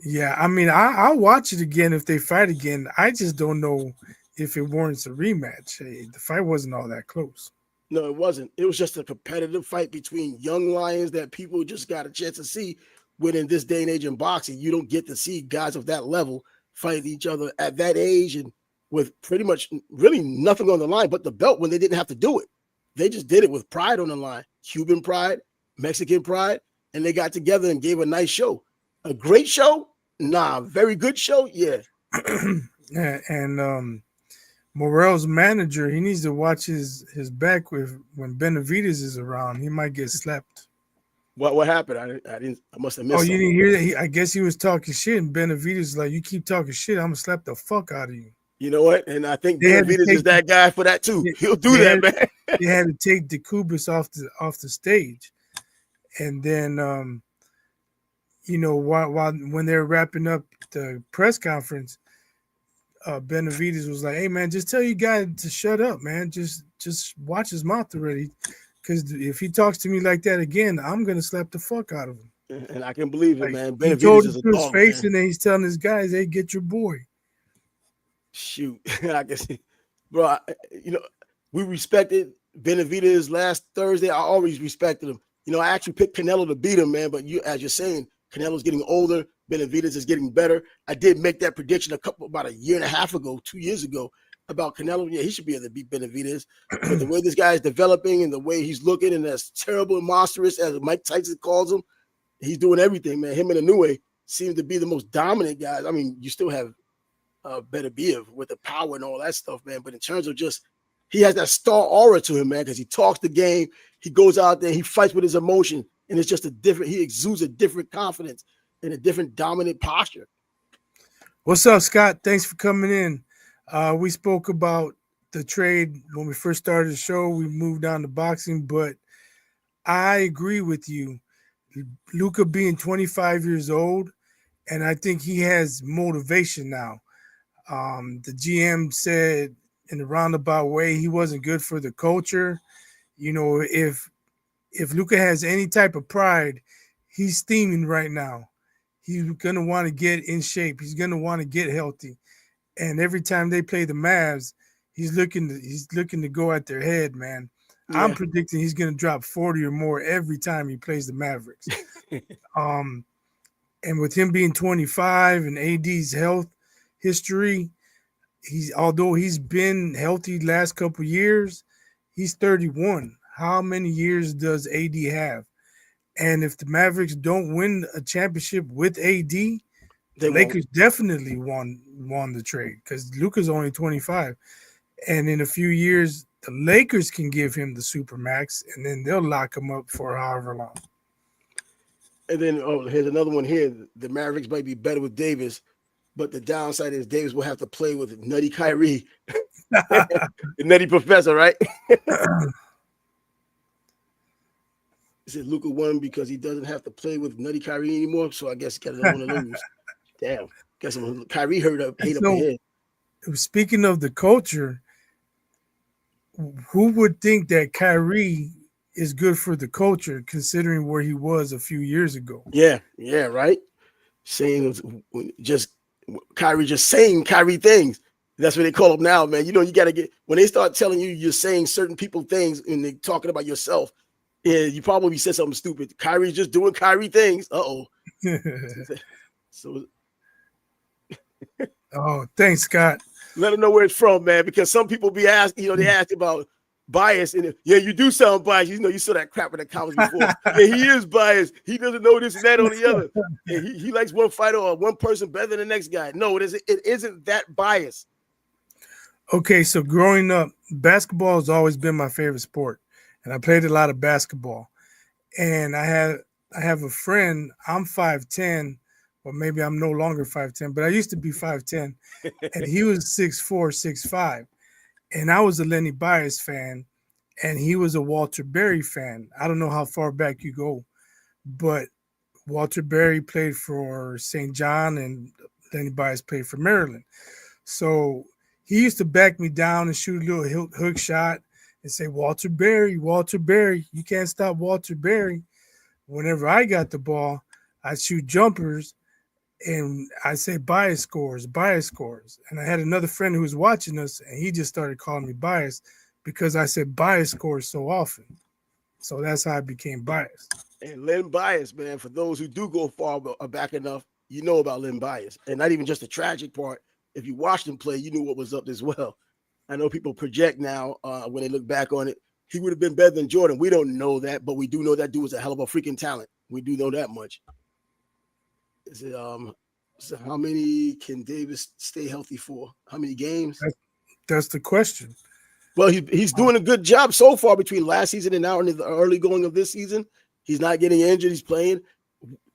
Yeah, I mean, I'll watch it again if they fight again. I just don't know if it warrants a rematch. The fight wasn't all that close. No, it wasn't. It was just a competitive fight between young lions that people just got a chance to see. When in this day and age in boxing, you don't get to see guys of that level fight each other at that age and with pretty much really nothing on the line but the belt when they didn't have to do it. They just did it with pride on the line, Cuban pride, Mexican pride, and they got together and gave a nice show. A great show? Nah, very good show? Yeah. Yeah, and Morrell's manager, he needs to watch his back when Benavidez is around. He might get slapped. What happened? I must have missed. Oh, you didn't hear that? I guess he was talking shit, and Benavidez is like, "You keep talking shit, I'm gonna slap the fuck out of you." You know what? And I think Benavidez is that guy for that too. He'll do that, man. They had to take the Cubas off the stage, And then, while when they're wrapping up the press conference, Benavidez was like, "Hey man, just tell you guys to shut up, man. Just watch his mouth already, because if he talks to me like that again, I'm gonna slap the fuck out of him." And I can believe it, Like man. he told Benavidez him is a to his dog, face, man. and then he's telling his guys, "Hey, get your boy." Shoot, I can see, bro. We respected Benavidez last Thursday. I always respected him. I actually picked Canelo to beat him, man. But as you're saying, Canelo's getting older. Benavidez is getting better. I did make that prediction about a year and a half ago, 2 years ago, about Canelo. Yeah, he should be able to beat Benavidez. But the way this guy is developing and the way he's looking, and as terrible and monstrous as Mike Tyson calls him, he's doing everything, man. Him and Inoue seem to be the most dominant guys. I mean, you still have Benavidez with the power and all that stuff, man. But in terms of he has that star aura to him, man, because he talks the game. He goes out there, he fights with his emotion, and it's just he exudes a different confidence and a different dominant posture. What's up, Scott? Thanks for coming in. We spoke about the trade when we first started the show. We moved on to boxing, but I agree with you. Luka being 25 years old, and I think he has motivation now. The GM said in a roundabout way he wasn't good for the culture. If Luka has any type of pride, he's steaming right now. He's gonna want to get in shape. He's gonna want to get healthy. And every time they play the Mavs, he's looking to go at their head, man. Yeah. I'm predicting he's gonna drop 40 or more every time he plays the Mavericks. And with him being 25 and AD's health history, although he's been healthy last couple years, he's 31. How many years does AD have? And if the Mavericks don't win a championship with AD, the Lakers definitely won the trade, because Luka's only 25. And in a few years, the Lakers can give him the Supermax, and then they'll lock him up for however long. And then, here's another one here. The Mavericks might be better with Davis, but the downside is Davis will have to play with Nutty Kyrie. The Nutty Professor, right? He said Luka won because he doesn't have to play with Nutty Kyrie anymore. So I guess he got another one to lose. Damn. Guess Kyrie hate up ahead. Speaking of the culture, who would think that Kyrie is good for the culture, considering where he was a few years ago? Yeah, right. Kyrie just saying Kyrie things. That's what they call them now, man. You got to get, when they start telling you're saying certain people things and they're talking about yourself, yeah, you probably said something stupid. Kyrie's just doing Kyrie things. So, thanks, Scott. Let them know where it's from, man, because some people be asking, they ask about bias, and you do sound biased. You saw that crap in the comments before. Yeah, he is biased. He doesn't know this and that on the other. Yeah, he likes one fighter or one person better than the next guy. No, it isn't that bias. Okay, so growing up, basketball has always been my favorite sport, and I played a lot of basketball. And I have a friend. I'm 5'10", or maybe I'm no longer 5'10", but I used to be 5'10", and he was 6'4", 6'5". And I was a Lenny Bias fan, and he was a Walter Berry fan. I don't know how far back you go, but Walter Berry played for St. John, and Lenny Bias played for Maryland. So he used to back me down and shoot a little hook shot and say, Walter Berry, you can't stop Walter Berry. Whenever I got the ball, I'd shoot jumpers, and I say Bias scores. And I had another friend who was watching us, and he just started calling me Bias because I said Bias scores so often. So that's how I became Bias. And Len Bias, man, for those who do go far back enough, you know about Len Bias. And not even just the tragic part. If you watched him play, you knew what was up as well. I know people project now when they look back on it, he would have been better than Jordan. We don't know that, but we do know that dude was a hell of a freaking talent. We do know that much. Is it so how many can Davis stay healthy for? How many games? That's the question. Well, he's doing a good job so far between last season and now in the early going of this season. He's not getting injured. He's playing.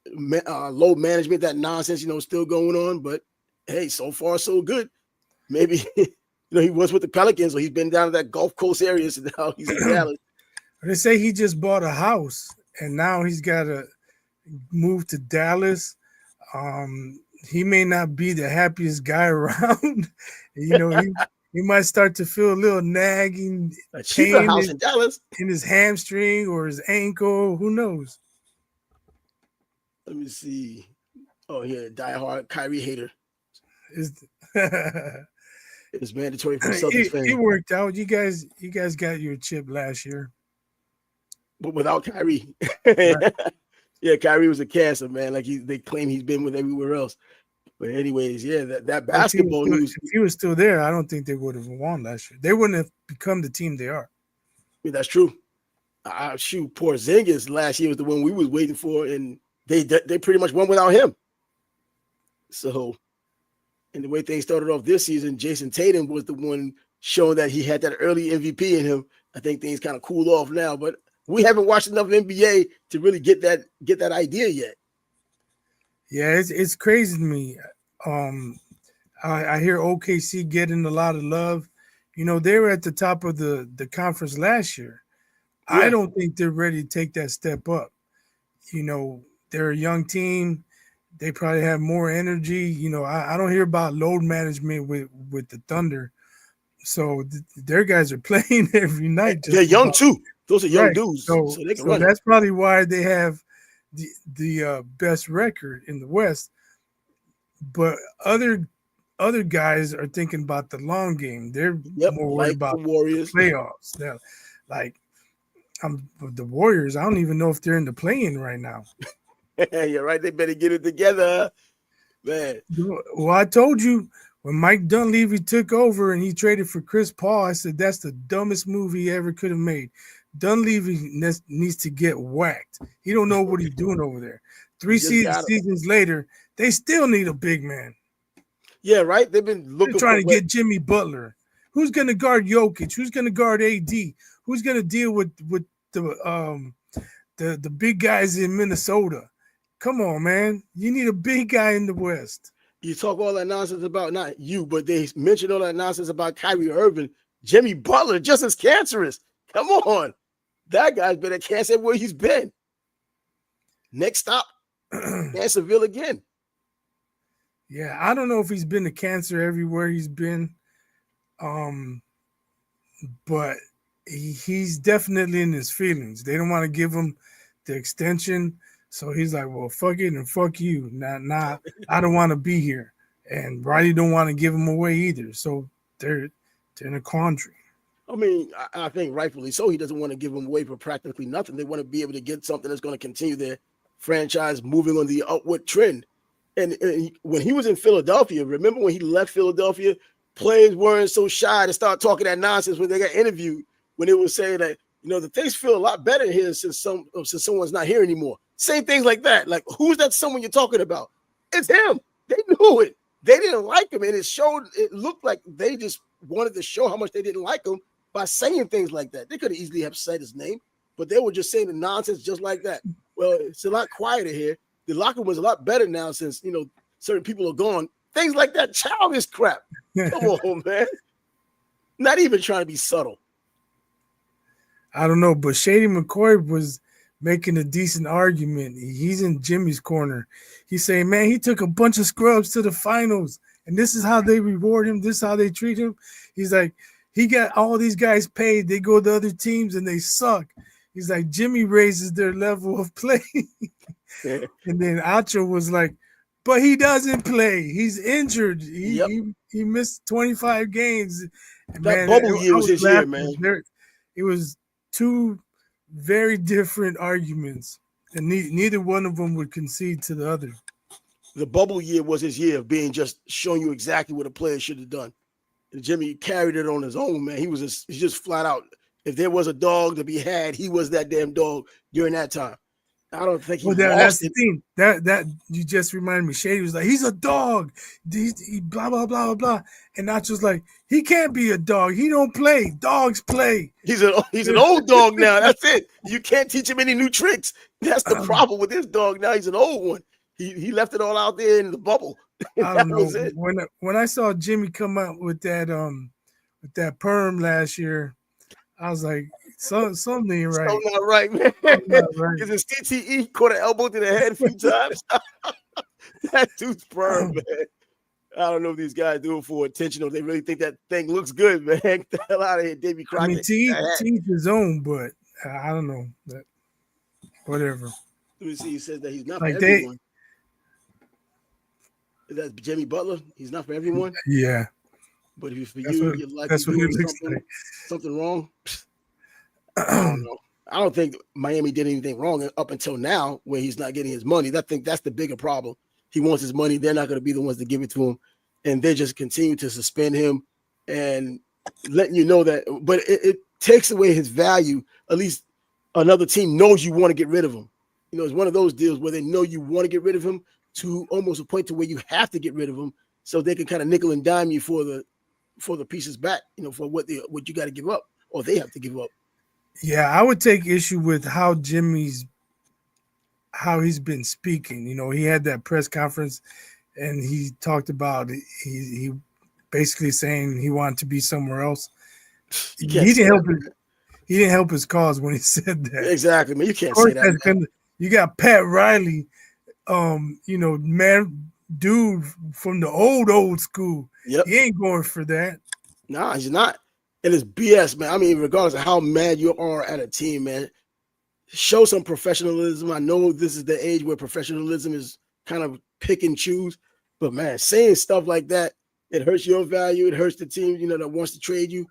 Load management, that nonsense, still going on. But hey, so far so good. Maybe he was with the Pelicans, so he's been down to that Gulf Coast area, so now he's in Dallas. They say he just bought a house and now he's got to move to Dallas. He may not be the happiest guy around. He might start to feel a little nagging A cheaper pain house in Dallas. in his hamstring or his ankle. Who knows? Let me see. Oh, yeah, diehard Kyrie hater. It's mandatory for Celtics fans. It worked out. You guys got your chip last year, but without Kyrie. right? Yeah, Kyrie was a cancer, man. Like they claim he's been with everywhere else. But anyways, yeah, that basketball news. If he was still there, I don't think they would have won last year. They wouldn't have become the team they are. Yeah, that's true. Shoot, Porzingis last year was the one we was waiting for, and they pretty much won without him. So, and the way things started off this season, Jason Tatum was the one showing that he had that early MVP in him. I think things kind of cooled off now, but we haven't watched enough NBA to really get that idea yet. Yeah, it's crazy to me. I hear OKC getting a lot of love. They were at the top of the conference last year. Yeah. I don't think they're ready to take that step up. They're a young team. They probably have more energy. I don't hear about load management with the Thunder. So their guys are playing every night. They're young too. Those are young dudes. So they can run. That's probably why they have the best record in the West. But other guys are thinking about the long game. They're more worried about the Warriors playoffs. Now, the Warriors, I don't even know if they're in the play-in right now. You're right. They better get it together, man. Well, I told you when Mike Dunleavy took over and he traded for Chris Paul, I said that's the dumbest move he ever could have made. Dunleavy needs to get whacked. He don't know what he's doing over there. 3 seasons later, they still need a big man. Yeah, right. They've been looking trying to get Jimmy Butler. Who's going to guard Jokic? Who's going to guard AD? Who's going to deal with the big guys in Minnesota? Come on, man. You need a big guy in the West. You talk all that nonsense about, not you, but they mentioned all that nonsense about Kyrie Irving. Jimmy Butler, just as cancerous. Come on. That guy's been a cancer where he's been. Next stop, Cancerville again. Yeah, I don't know if he's been a cancer everywhere he's been. But he's definitely in his feelings. They don't want to give him the extension. So he's like, well, fuck it and fuck you. Nah, I don't want to be here. And Riley don't want to give him away either. So they're in a quandary. I mean, I think rightfully so. He doesn't want to give him away for practically nothing. They want to be able to get something that's going to continue their franchise moving on the upward trend. And when he was in Philadelphia, remember when he left Philadelphia, players weren't so shy to start talking that nonsense when they got interviewed, when they were saying that, the things feel a lot better here since someone's not here anymore. Same things like that. Like, who's that someone you're talking about? It's him. They knew it. They didn't like him, and it looked like they just wanted to show how much they didn't like him by saying things like that. They could have easily have said his name, but they were just saying the nonsense just like that. Well, it's a lot quieter here. The locker room is a lot better now since, certain people are gone. Things like that childish crap. Come on, man. Not even trying to be subtle. I don't know, but Shady McCoy was making a decent argument. He's in Jimmy's corner. He's saying, man, he took a bunch of scrubs to the finals, and this is how they reward him. This is how they treat him. He's like, he got all these guys paid. They go to other teams, and they suck. He's like, Jimmy raises their level of play. And then Acho was like, but he doesn't play. He's injured. He missed 25 games. And that bubble year was his year, man. It was two very different arguments, and neither one of them would concede to the other. The bubble year was his year of being just showing you exactly what a player should have done. And Jimmy carried it on his own, man. He's just flat out. If there was a dog to be had, he was that damn dog during that time. I don't think he lost that's it. the thing. That you just reminded me. Shady was like, he's a dog. He blah, blah, blah, blah, blah. And Nacho's like, he can't be a dog. He don't play. Dogs play. He's an old dog now. That's it. You can't teach him any new tricks. That's the problem with this dog now. He's an old one. He left it all out there in the bubble. I don't know. When I saw Jimmy come out with that perm last year, I was like, something ain't right. Something not right, man. Something not right. Because his CTE caught an elbow to the head a few times. That dude's firm, man. I don't know if these guys do it for attention or they really think that thing looks good, man. Get the hell out of here, Davy Crockett. I mean, to each his own, but I don't know. That, whatever. Let me see. He says that he's not Like for everyone. That's Jimmy Butler. He's not for everyone. Yeah. But if for you, you're like that's what doing it looks like. something wrong. I don't know. I don't think Miami did anything wrong up until now where he's not getting his money. I think that's the bigger problem. He wants his money. They're not going to be the ones to give it to him. And they just continue to suspend him and letting you know that. But it takes away his value. At least another team knows you want to get rid of him. You know, it's one of those deals where they know you want to get rid of him to almost a point to where you have to get rid of him so they can kind of nickel and dime you for the pieces back, you know, for what you got to give up or they have to give up. Yeah, I would take issue with how he's been speaking. You know, he had that press conference and he talked about he basically saying he wanted to be somewhere else. He didn't help his cause when he said that. Exactly, man. You can't say that. You got Pat Riley, you know, dude from the old school. Yep. He ain't going for that. Nah, he's not. And it's BS, man. I mean, regardless of how mad you are at a team, man, show some professionalism. I know this is the age where professionalism is kind of pick and choose, but man, saying stuff like that, it hurts your value. It hurts the team, you know, that wants to trade you.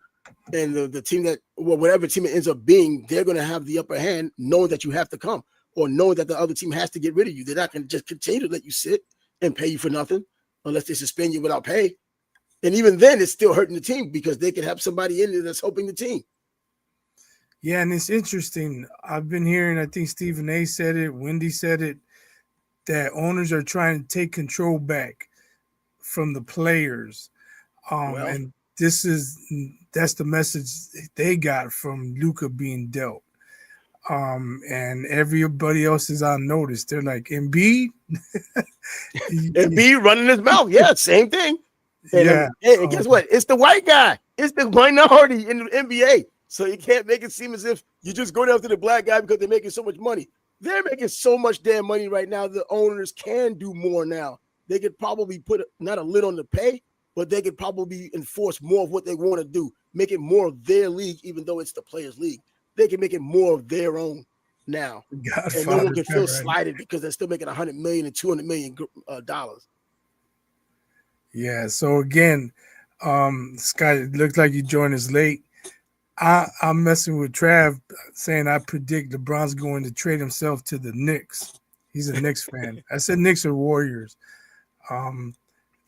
And the team that, well, whatever team it ends up being, they're going to have the upper hand knowing that you have to come or knowing that the other team has to get rid of you. They're not going to just continue to let you sit and pay you for nothing unless they suspend you without pay. And even then, it's still hurting the team because they could have somebody in there that's helping the team. Yeah, and it's interesting. I've been hearing, I think Stephen A. said it, Wendy said it, that owners are trying to take control back from the players. And that's the message they got from Luka being dealt. And everybody else is on notice. They're like, Embiid? Embiid running his mouth. Yeah, same thing. And, and guess what? It's the white guy. It's the minority in the NBA. So you can't make it seem as if you just go down to the black guy because they're making so much money. They're making so much damn money right now. The owners can do more now. They could probably put not a lid on the pay, but they could probably enforce more of what they want to do, make it more of their league, even though it's the players' league. They can make it more of their own now. And no one can feel slighted because they're still making $100 million and $200 million dollars. Yeah. So again, Scott, it looks like you joined us late. I'm messing with Trav, saying I predict LeBron's going to trade himself to the Knicks. He's a Knicks fan. I said Knicks or Warriors. The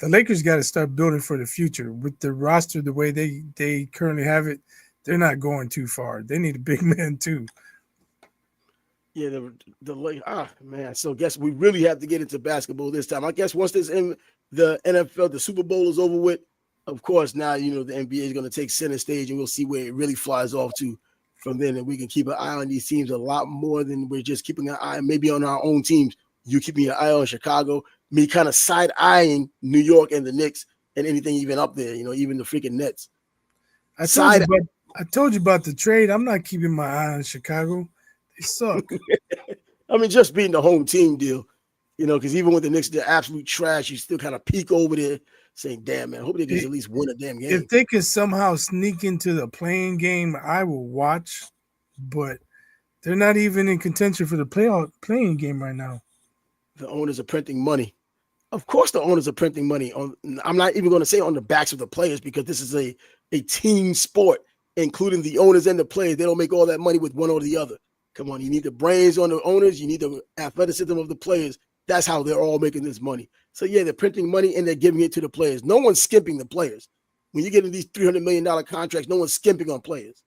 Lakers got to start building for the future. With the roster the way they currently have it, they're not going too far. They need a big man too. Yeah, man. So I guess we really have to get into basketball this time. I guess once this in the NFL, the Super Bowl is over with, of course, now, you know, the NBA is going to take center stage and we'll see where it really flies off to from then. And we can keep an eye on these teams a lot more than we're just keeping an eye maybe on our own teams. You keeping your eye on Chicago, me kind of side-eyeing New York and the Knicks and anything even up there, you know, even the freaking Nets. I told you about the trade. I'm not keeping my eye on Chicago. They suck. I mean, just being the home team deal, you know, because even with the Knicks, they're absolute trash. You still kind of peek over there saying, damn, man, I hope they just at least win a damn game. If they could somehow sneak into the playing game, I will watch, but they're not even in contention for the playing game right now. The owners are printing money. Of course, the owners are printing money. I'm not even going to say on the backs of the players because this is a team sport, including the owners and the players. They don't make all that money with one or the other. Come on, you need the brains on the owners. You need the athleticism of the players. That's how they're all making this money. So, yeah, they're printing money and they're giving it to the players. No one's skimping the players. When you get in these $300 million contracts, no one's skimping on players.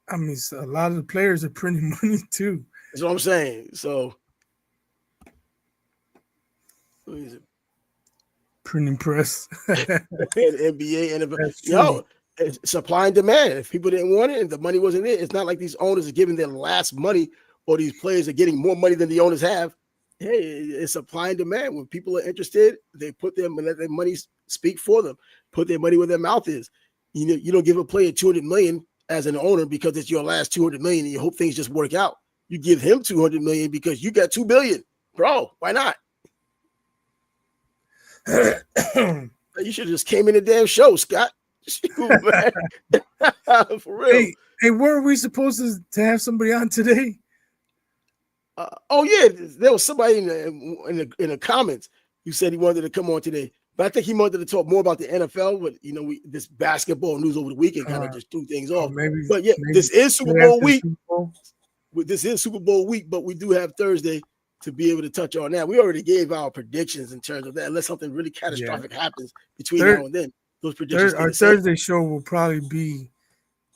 I mean, a lot of the players are printing money too. That's what I'm saying. So, what is it? Printing press. NBA, NFL. Supply and demand. If people didn't want it and the money wasn't there, it's not like these owners are giving their last money or these players are getting more money than the owners have. Hey, it's supply and demand. When people are interested, they let their money speak for them, put their money where their mouth is. You don't give a player $200 million as an owner because it's your last $200 million and you hope things just work out. You give him $200 million because you got $2 billion, bro. Why not? You should have just came in the damn show, Scott. Shoot, man. For real. Hey, weren't we supposed to have somebody on today? Oh yeah, there was somebody in the comments who said he wanted to come on today, but I think he wanted to talk more about the NFL. But this basketball news over the weekend kind of just threw things off. But yeah, this is Super Bowl week. This is Super Bowl week, but we do have Thursday to be able to touch on that. We already gave our predictions in terms of that. Unless something really catastrophic happens between now and then, those predictions. Our Thursday show will probably be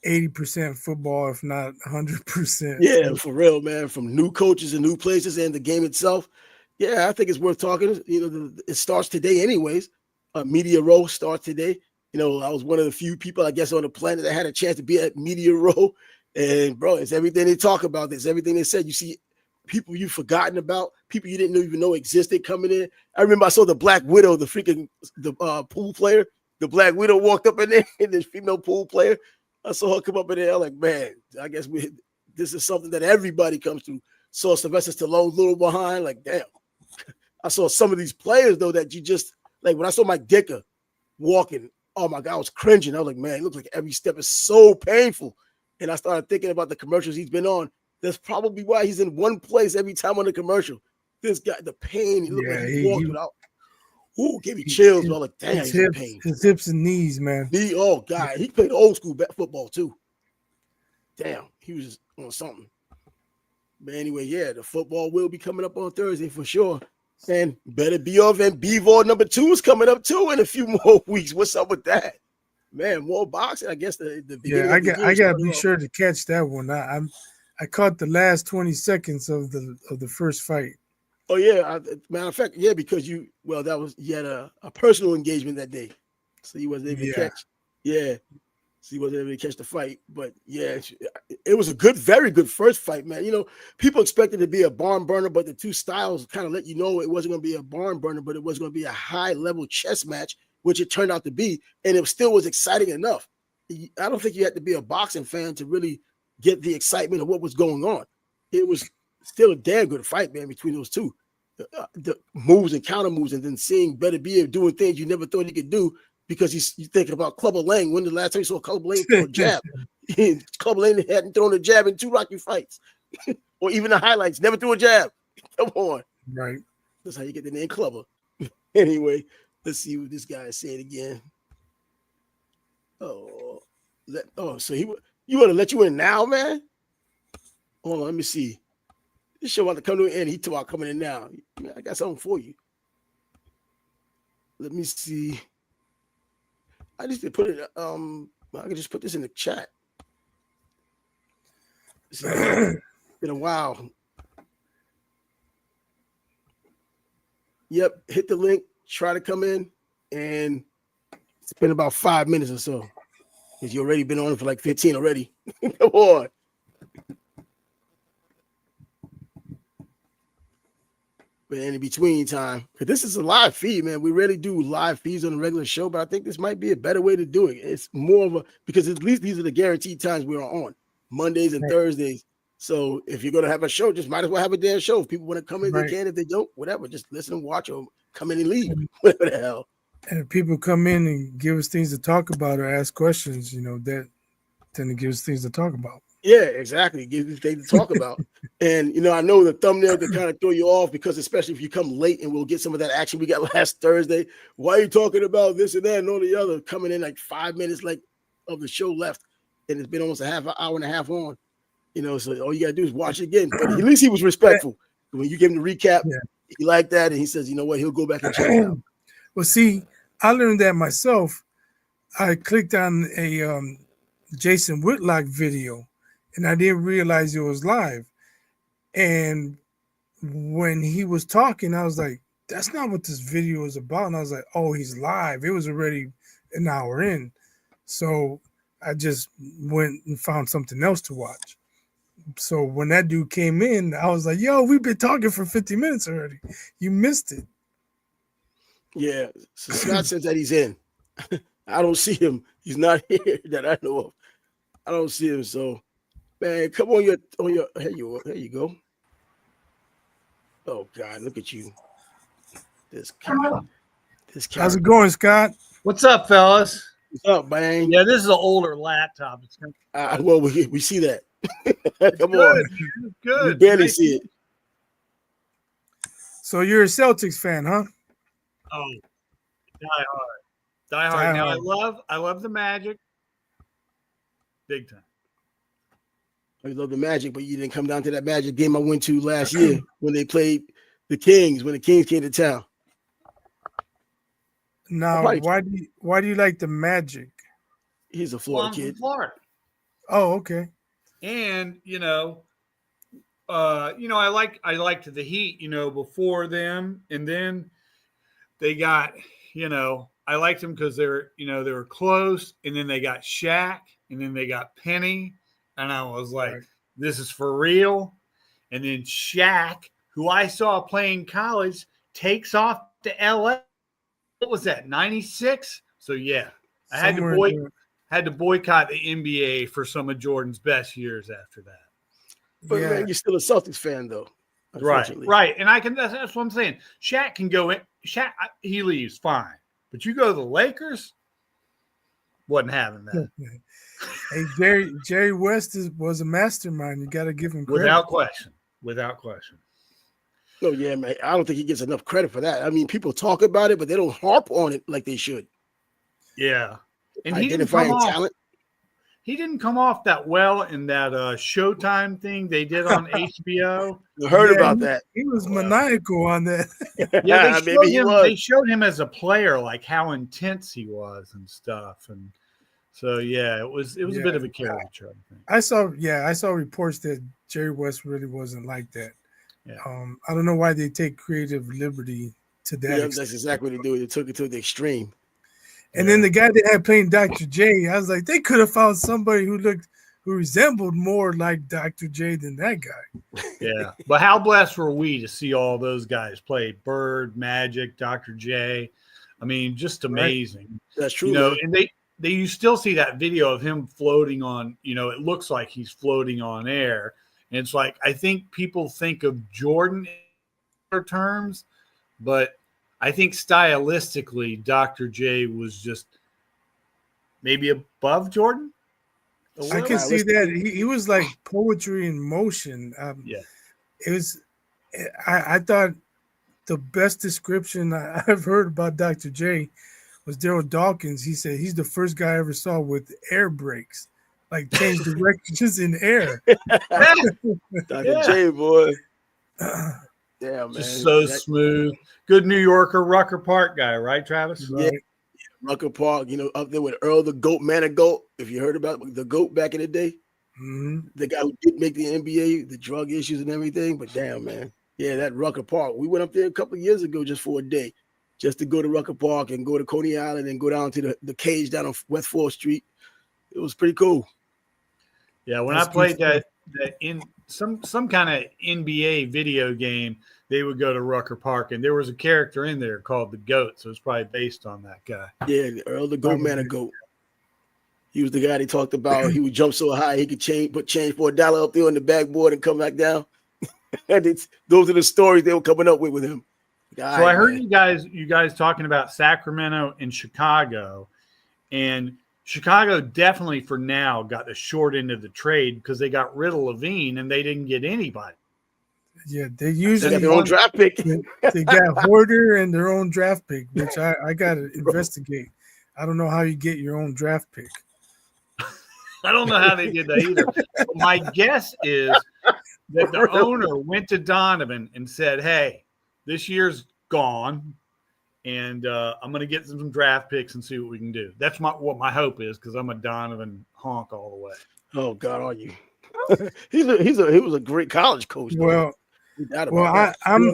80% football, if not 100%. Yeah, for real, man. From new coaches and new places and the game itself. Yeah, I think it's worth talking. It starts today anyways. Media Row starts today. I was one of the few people, I guess, on the planet that had a chance to be at Media Row. And, bro, it's everything they talk about. It's everything they said. You see people you've forgotten about, people you didn't even know existed coming in. I remember I saw the Black Widow, the pool player. The Black Widow walked up in there, and this female pool player. I saw her come up in there. I'm like, man, I guess this is something that everybody comes to. Saw Sylvester Stallone a little behind. Like, damn. I saw some of these players, though, that you just, like, when I saw Mike Dicker walking, oh, my God, I was cringing. I was like, man, it looks like every step is so painful. And I started thinking about the commercials he's been on. That's probably why he's in one place every time on the commercial. This guy, the pain, he looked like he walked without. Ooh, gave me chills. I was like, damn, he's in pain. His hips and knees, man. Oh, God. He played old school football, too. Damn, he was just on something. But anyway, yeah, the football will be coming up on Thursday for sure. And better be off. And B-Ball number 2 is coming up, too, in a few more weeks. What's up with that? Man, more boxing. I guess the beginning. I got to be sure to catch that one. I caught the last 20 seconds of the first fight. Oh yeah, matter of fact, yeah, because you had a personal engagement that day, so you wasn't able to catch. Yeah, so you wasn't able to catch the fight. But yeah, it was a very good first fight, man. People expected it to be a barn burner, but the two styles kind of let you know it wasn't going to be a barn burner, but it was going to be a high level chess match, which it turned out to be, and it still was exciting enough. I don't think you had to be a boxing fan to really get the excitement of what was going on. It was still a damn good fight, man, between those two. The moves and counter moves, and then seeing Better Be doing things you never thought he could do because you think about Clubber Lang. When the last time you saw Clubber Lang throw a jab? Clubber Lang hadn't thrown a jab in 2 Rocky fights. Or even the highlights, never threw a jab. Come on. Right. That's how you get the name Clubber. Anyway, let's see what this guy is saying again. So you want to let you in now, man? Hold on, let me see. This show about to come to an end. He talking about coming in now. Man, I got something for you. Let me see. I just put it. I can just put this in the chat. It's been a while. Yep, hit the link. Try to come in, and it's been about 5 minutes or so. Because you already been on it for like 15 already. Come on. But in between time, because this is a live feed, man. We rarely do live feeds on a regular show, but I think this might be a better way to do it. It's more of because at least these are the guaranteed times we're on, Mondays and Thursdays. So if you're going to have a show, just might as well have a damn show. If people want to come in, they can. If they don't, whatever. Just listen and watch or come in and leave. Whatever the hell. And if people come in and give us things to talk about or ask questions, that tend to give us things to talk about. Yeah, exactly. Give you things to talk about. And, I know the thumbnail can kind of throw you off because especially if you come late and we'll get some of that action we got last Thursday. Why are you talking about this and that and all the other coming in like 5 minutes of the show left? And it's been almost an hour and a half on, so all you got to do is watch it again. But at least he was respectful. When you give him the recap, he liked that. And he says, you know what, he'll go back and check it out. Well, see, I learned that myself. I clicked on a Jason Whitlock video and I didn't realize it was live. And when he was talking, I was like, that's not what this video is about. And I was like, oh, he's live. It was already an hour in. So I just went and found something else to watch. So when that dude came in, I was like, yo, we've been talking for 50 minutes already. You missed it. Yeah. So Scott says that he's in. I don't see him. He's not here that I know of. I don't see him. So, man, come on your. Here you go. Oh God, look at you. This cat. This cat. How's it going, Scott? What's up, fellas? What's up, man? Yeah, this is an older laptop. It's Well, we see that. Come good, on. man. It's good. We barely Nice. see it. So you're a Celtics fan, huh? Oh, die hard. Now I love the Magic, big time. I love the Magic, but you didn't come down to that Magic game I went to last year when they played the Kings, when the Kings came to town. Now, why do you like the Magic? He's a Florida I'm kid. from Florida. Oh, okay. And I liked the Heat, before them, and then they got, I liked them because they were close, and then they got Shaq, and then they got Penny, and I was like, Right. This is for real. And then Shaq, who I saw playing college, takes off to LA. What was that? 96? So yeah, I had to boycott the NBA for some of Jordan's best years after that. But man, you're still a Celtics fan, though. Right. And that's what I'm saying. Shaq can go in. Shaq, he leaves, fine. But you go to the Lakers, wasn't having that. Hey, Jerry West was a mastermind. You got to give him credit. Without question. Oh, yeah, man. I don't think he gets enough credit for that. I mean, people talk about it, but they don't harp on it like they should. Yeah. And identifying talent. He didn't come off that well in that Showtime thing they did on HBO. I heard about that. He was maniacal on that. Yeah, they showed him as a player, like how intense he was and stuff. And so yeah, it was a bit of a caricature, I think. I saw reports that Jerry West really wasn't like that. Yeah. I don't know why they take creative liberty to that. Yeah, that's exactly what they do. They took it to the extreme. And then the guy they had playing Dr. J, I was like, they could have found somebody who resembled more like Dr. J than that guy. Yeah. But how blessed were we to see all those guys play? Bird, Magic, Dr. J. I mean, just amazing. Right. That's true. And you still see that video of him floating on, it looks like he's floating on air. And it's like, I think people think of Jordan in terms, but I think stylistically, Dr. J was just maybe above Jordan. I can see that. He was like poetry in motion. Yeah. It was. I thought the best description I've heard about Dr. J was Daryl Dawkins. He said he's the first guy I ever saw with air brakes, like change directions in air. Dr. J, boy. Yeah, man. Just so smooth. Good New Yorker, Rucker Park guy, right, Travis? Yeah. Rucker Park, up there with Earl the Goat, Goat. If you heard about the Goat back in the day, the guy who did make the NBA, the drug issues and everything. But damn, man. Yeah, that Rucker Park. We went up there a couple of years ago just for a day, just to go to Rucker Park and go to Coney Island and go down to the cage down on West 4th Street. It was pretty cool. Yeah, when I played that in some kind of NBA video game, they would go to Rucker Park, and there was a character in there called the Goat, so it's probably based on that guy. Yeah, Earl the Goat, Goat. He was the guy they talked about. He would jump so high he could put change for $1 up there on the backboard and come back down. And those are the stories they were coming up with him. So I heard you guys talking about Sacramento and Chicago, and Chicago definitely for now got the short end of the trade because they got rid of Levine and they didn't get anybody. Yeah, they usually got their own draft pick. They got Hoarder and their own draft pick, which I got to investigate. I don't know how you get your own draft pick. I don't know how they did that either. But my guess is that the owner went to Donovan and said, "Hey, this year's gone, and I'm going to get some draft picks and see what we can do." That's what my hope is, because I'm a Donovan honk all the way. Oh God, are you? he was a great college coach. I'm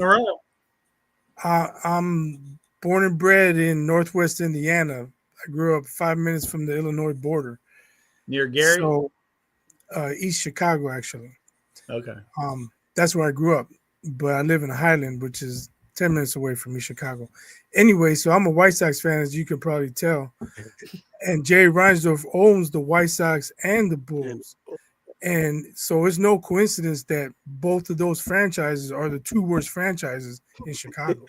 born and bred in Northwest Indiana. I grew up 5 minutes from the Illinois border. Near Gary? So, East Chicago, actually. Okay. That's where I grew up. But I live in Highland, which is 10 minutes away from me, Chicago. Anyway, so I'm a White Sox fan, as you can probably tell. And Jerry Reinsdorf owns the White Sox and the Bulls. And so it's no coincidence that both of those franchises are the two worst franchises in Chicago.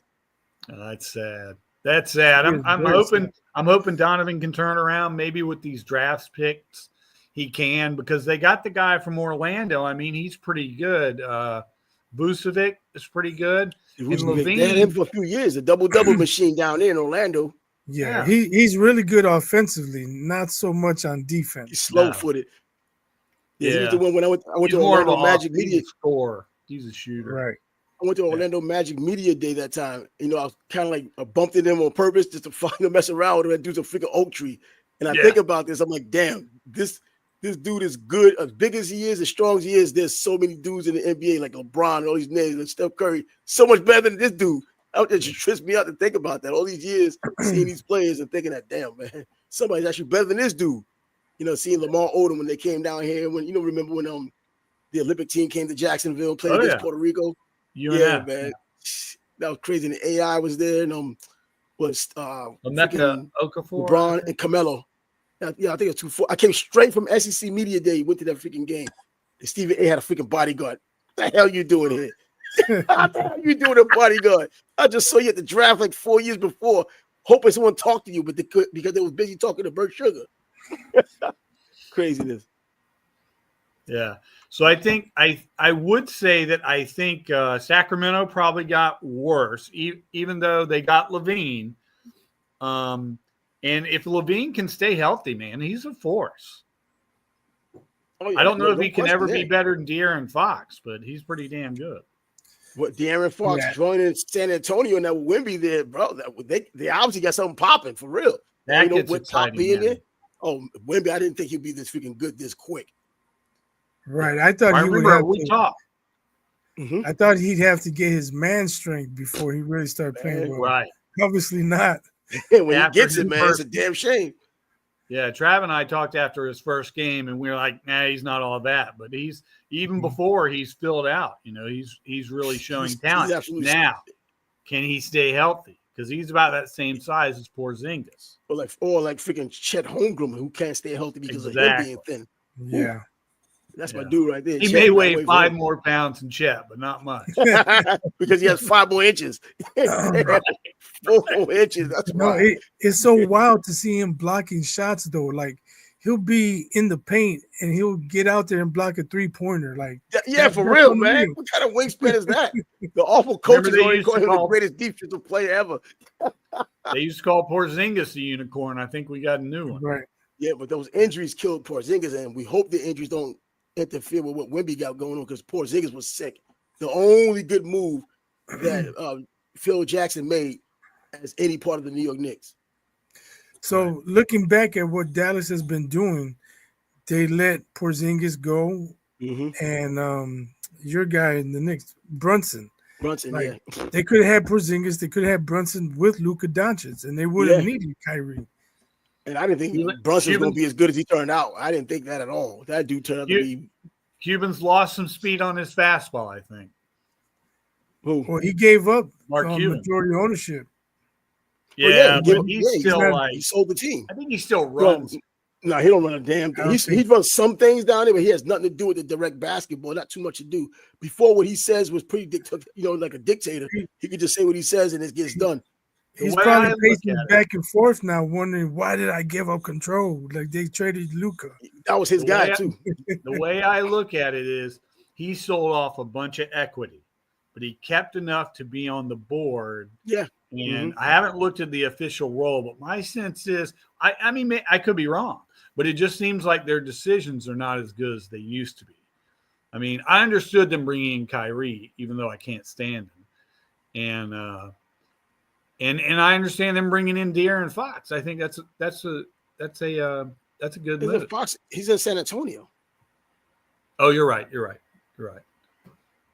That's sad. That's sad. I'm hoping Donovan can turn around maybe with these drafts picks. He can, because they got the guy from Orlando. I mean, he's pretty good. Vucevic is pretty good. And Levine, they had him for a few years, a double machine down there in Orlando. Yeah. He's really good offensively, not so much on defense. He's slow-footed. Yeah. He was the one when I went to Orlando Magic Media. Scorer. He's a shooter. Right. I went to Orlando Magic Media Day that time. You know, I was kind of like I bumped into him on purpose just to find him, mess around with him and do some freaking oak tree. And I think about this, I'm like, damn, this dude is good. As big as he is, as strong as he is, there's so many dudes in the NBA like LeBron and all these names, like Steph Curry, so much better than this dude. It just trips me out to think about that. All these years seeing these players and thinking that, damn, man, somebody's actually better than this dude. You know, seeing Lamar Odom when they came down here, when remember when the Olympic team came to Jacksonville and played against Puerto Rico. Man. That was crazy. And the AI was there, and was Emeka Okafor, LeBron and Carmelo. Yeah, I think it's 2-4. I came straight from SEC Media Day, went to that freaking game. And Stephen A had a freaking bodyguard. What the hell you doing here? What the hell you doing a bodyguard? I just saw you at the draft like 4 years before, hoping someone talked to you, but they could because they was busy talking to Bert Sugar. Craziness. Yeah. So I think I would say that I think Sacramento probably got worse, even though they got Levine. And if Levine can stay healthy, man, he's a force. Oh, yeah, I don't know if he can ever be better than De'Aaron Fox, but he's pretty damn good. What De'Aaron Fox joining San Antonio and that Wemby there, bro? They obviously got something popping for real. That gets exciting. Being there. Oh, Wemby, I didn't think he'd be this freaking good this quick. Right, I thought he would have to talk. I thought he'd have to get his man strength before he really started playing well. Right. Obviously not. When he gets it, man, it's a damn shame. Yeah, Trav and I talked after his first game, and we were like, "Nah, he's not all that." But he's even before he's filled out. You know, he's really showing talent. Now, can he stay healthy? Because he's about that same size as Porzingis, or like freaking Chet Holmgren, who can't stay healthy because of him being thin. Yeah. That's my dude right there. He may weigh 5 more pounds than Chet, but not much. Because he has 5 more inches. 4 more inches. That's right. It's so wild to see him blocking shots, though. Like, he'll be in the paint and he'll get out there and block a 3-pointer. Like, for real, man. What kind of wingspan is that? The awful coaches already call him the greatest defensive player ever. They used to call Porzingis the unicorn. I think we got a new one. Right. Yeah, but those injuries killed Porzingis, and we hope the injuries don't interfere with what Wemby got going on because Porzingis was sick. The only good move that Phil Jackson made as any part of the New York Knicks. So looking back at what Dallas has been doing, they let Porzingis go, and your guy in the Knicks, Brunson. Yeah. They could have had Porzingis, they could have had Brunson with Luka Doncic, and they would have needed Kyrie. And I didn't think Brunson was going to be as good as he turned out. I didn't think that at all. That dude turned out to be. Cuban's lost some speed on his fastball, I think. Who? Well, he gave up Cuban. Majority ownership. Yeah, but he's still he sold the team. I think he still runs. No, he don't run a damn thing. He runs some things down there, but he has nothing to do with the direct basketball. Not too much to do. Before, what he says was pretty like a dictator. He could just say what he says and it gets done. He's probably pacing back and forth now, wondering why did I give up control? Like they traded Luka. That was his guy too. The way I look at it is he sold off a bunch of equity, but he kept enough to be on the board. Yeah. And I haven't looked at the official role, but my sense is, I mean, I could be wrong, but it just seems like their decisions are not as good as they used to be. I mean, I understood them bringing in Kyrie, even though I can't stand him. And I understand them bringing in De'Aaron Fox. I think that's a good move. Fox, he's in San Antonio. Oh, you're right.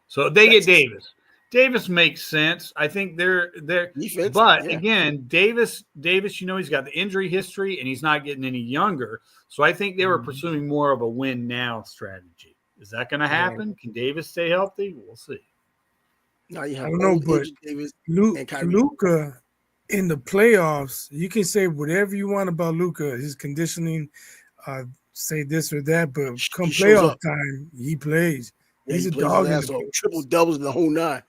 So they get Davis. Davis makes sense. I think they're defense, but again, Davis, he's got the injury history and he's not getting any younger. So I think they were pursuing more of a win now strategy. Is that going to happen? Can Davis stay healthy? We'll see. Now you I have don't know, old but Anthony Davis and Kyrie. Luka in the playoffs, you can say whatever you want about Luka, his conditioning, say this or that, but come He shows playoff up. time, he plays. Yeah, He's he a plays his dog in the ass off. playoffs. Triple doubles in the whole nine.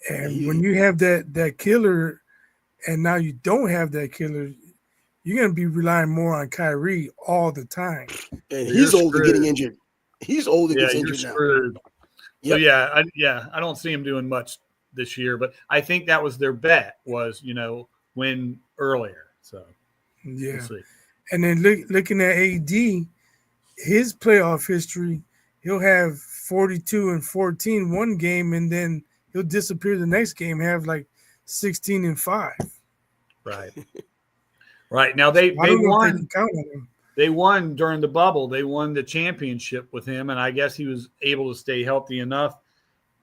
And when you have that killer, and now you don't have that killer, you're gonna be relying more on Kyrie all the time. And You're he's old and getting screwed. injured. He's old and Yeah, gets you're injured now. screwed. So Yep. I don't see him doing much this year, but I think that was their bet was, win earlier. So Yeah. we'll see. And then looking at AD, his playoff history, he'll have 42 and 14 one game, and then he'll disappear the next game, have like 16 and 5. Right. Right. Now they I don't know if they won. can count on him. They won during the bubble. They won the championship with him, and I guess he was able to stay healthy enough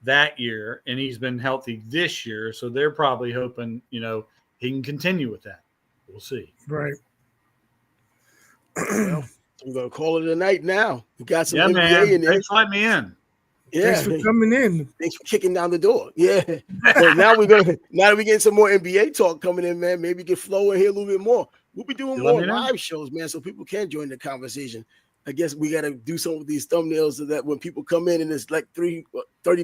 that year, and he's been healthy this year. So they're probably hoping, he can continue with that. We'll see. Right. Well, we're gonna call it a night now. We got some Yeah, NBA man. in there. Thanks for letting me in. Yeah. Thanks for coming in. Thanks for kicking down the door. Yeah. But now that we get some more NBA talk coming in, man, maybe get Flo in here a little bit more. We'll be doing more live shows, man, so people can join the conversation. I guess we got to do some of these thumbnails so that when people come in and it's like 30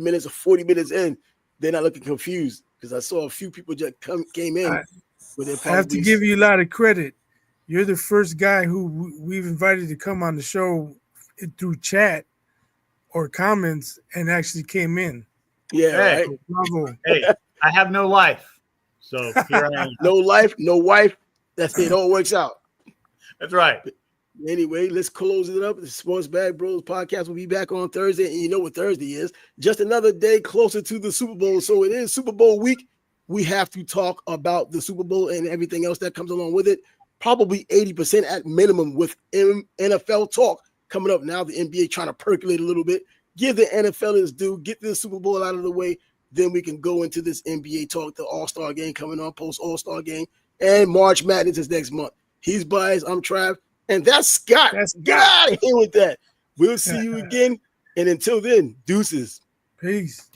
minutes or 40 minutes in, they're not looking confused. Because I saw a few people just came in. I have to give you a lot of credit. You're the first guy who we've invited to come on the show through chat or comments and actually came in. Yeah, right. Bravo. Hey, I have no life. So here I am. No life, no wife. That's it. It all works out. That's right. But anyway, let's close it up. The Sports Bag Bros podcast will be back on Thursday. And you know what Thursday is. Just another day closer to the Super Bowl. So it is Super Bowl week. We have to talk about the Super Bowl and everything else that comes along with it. Probably 80% at minimum with NFL talk coming up now. The NBA trying to percolate a little bit. Give the NFL its due. Get the Super Bowl out of the way. Then we can go into this NBA talk. The All-Star game coming on, post-All-Star game. And March Madness is next month. He's Bias. I'm Trav. And that's Scott. Get out of here with that. We'll see you again. And until then, deuces. Peace.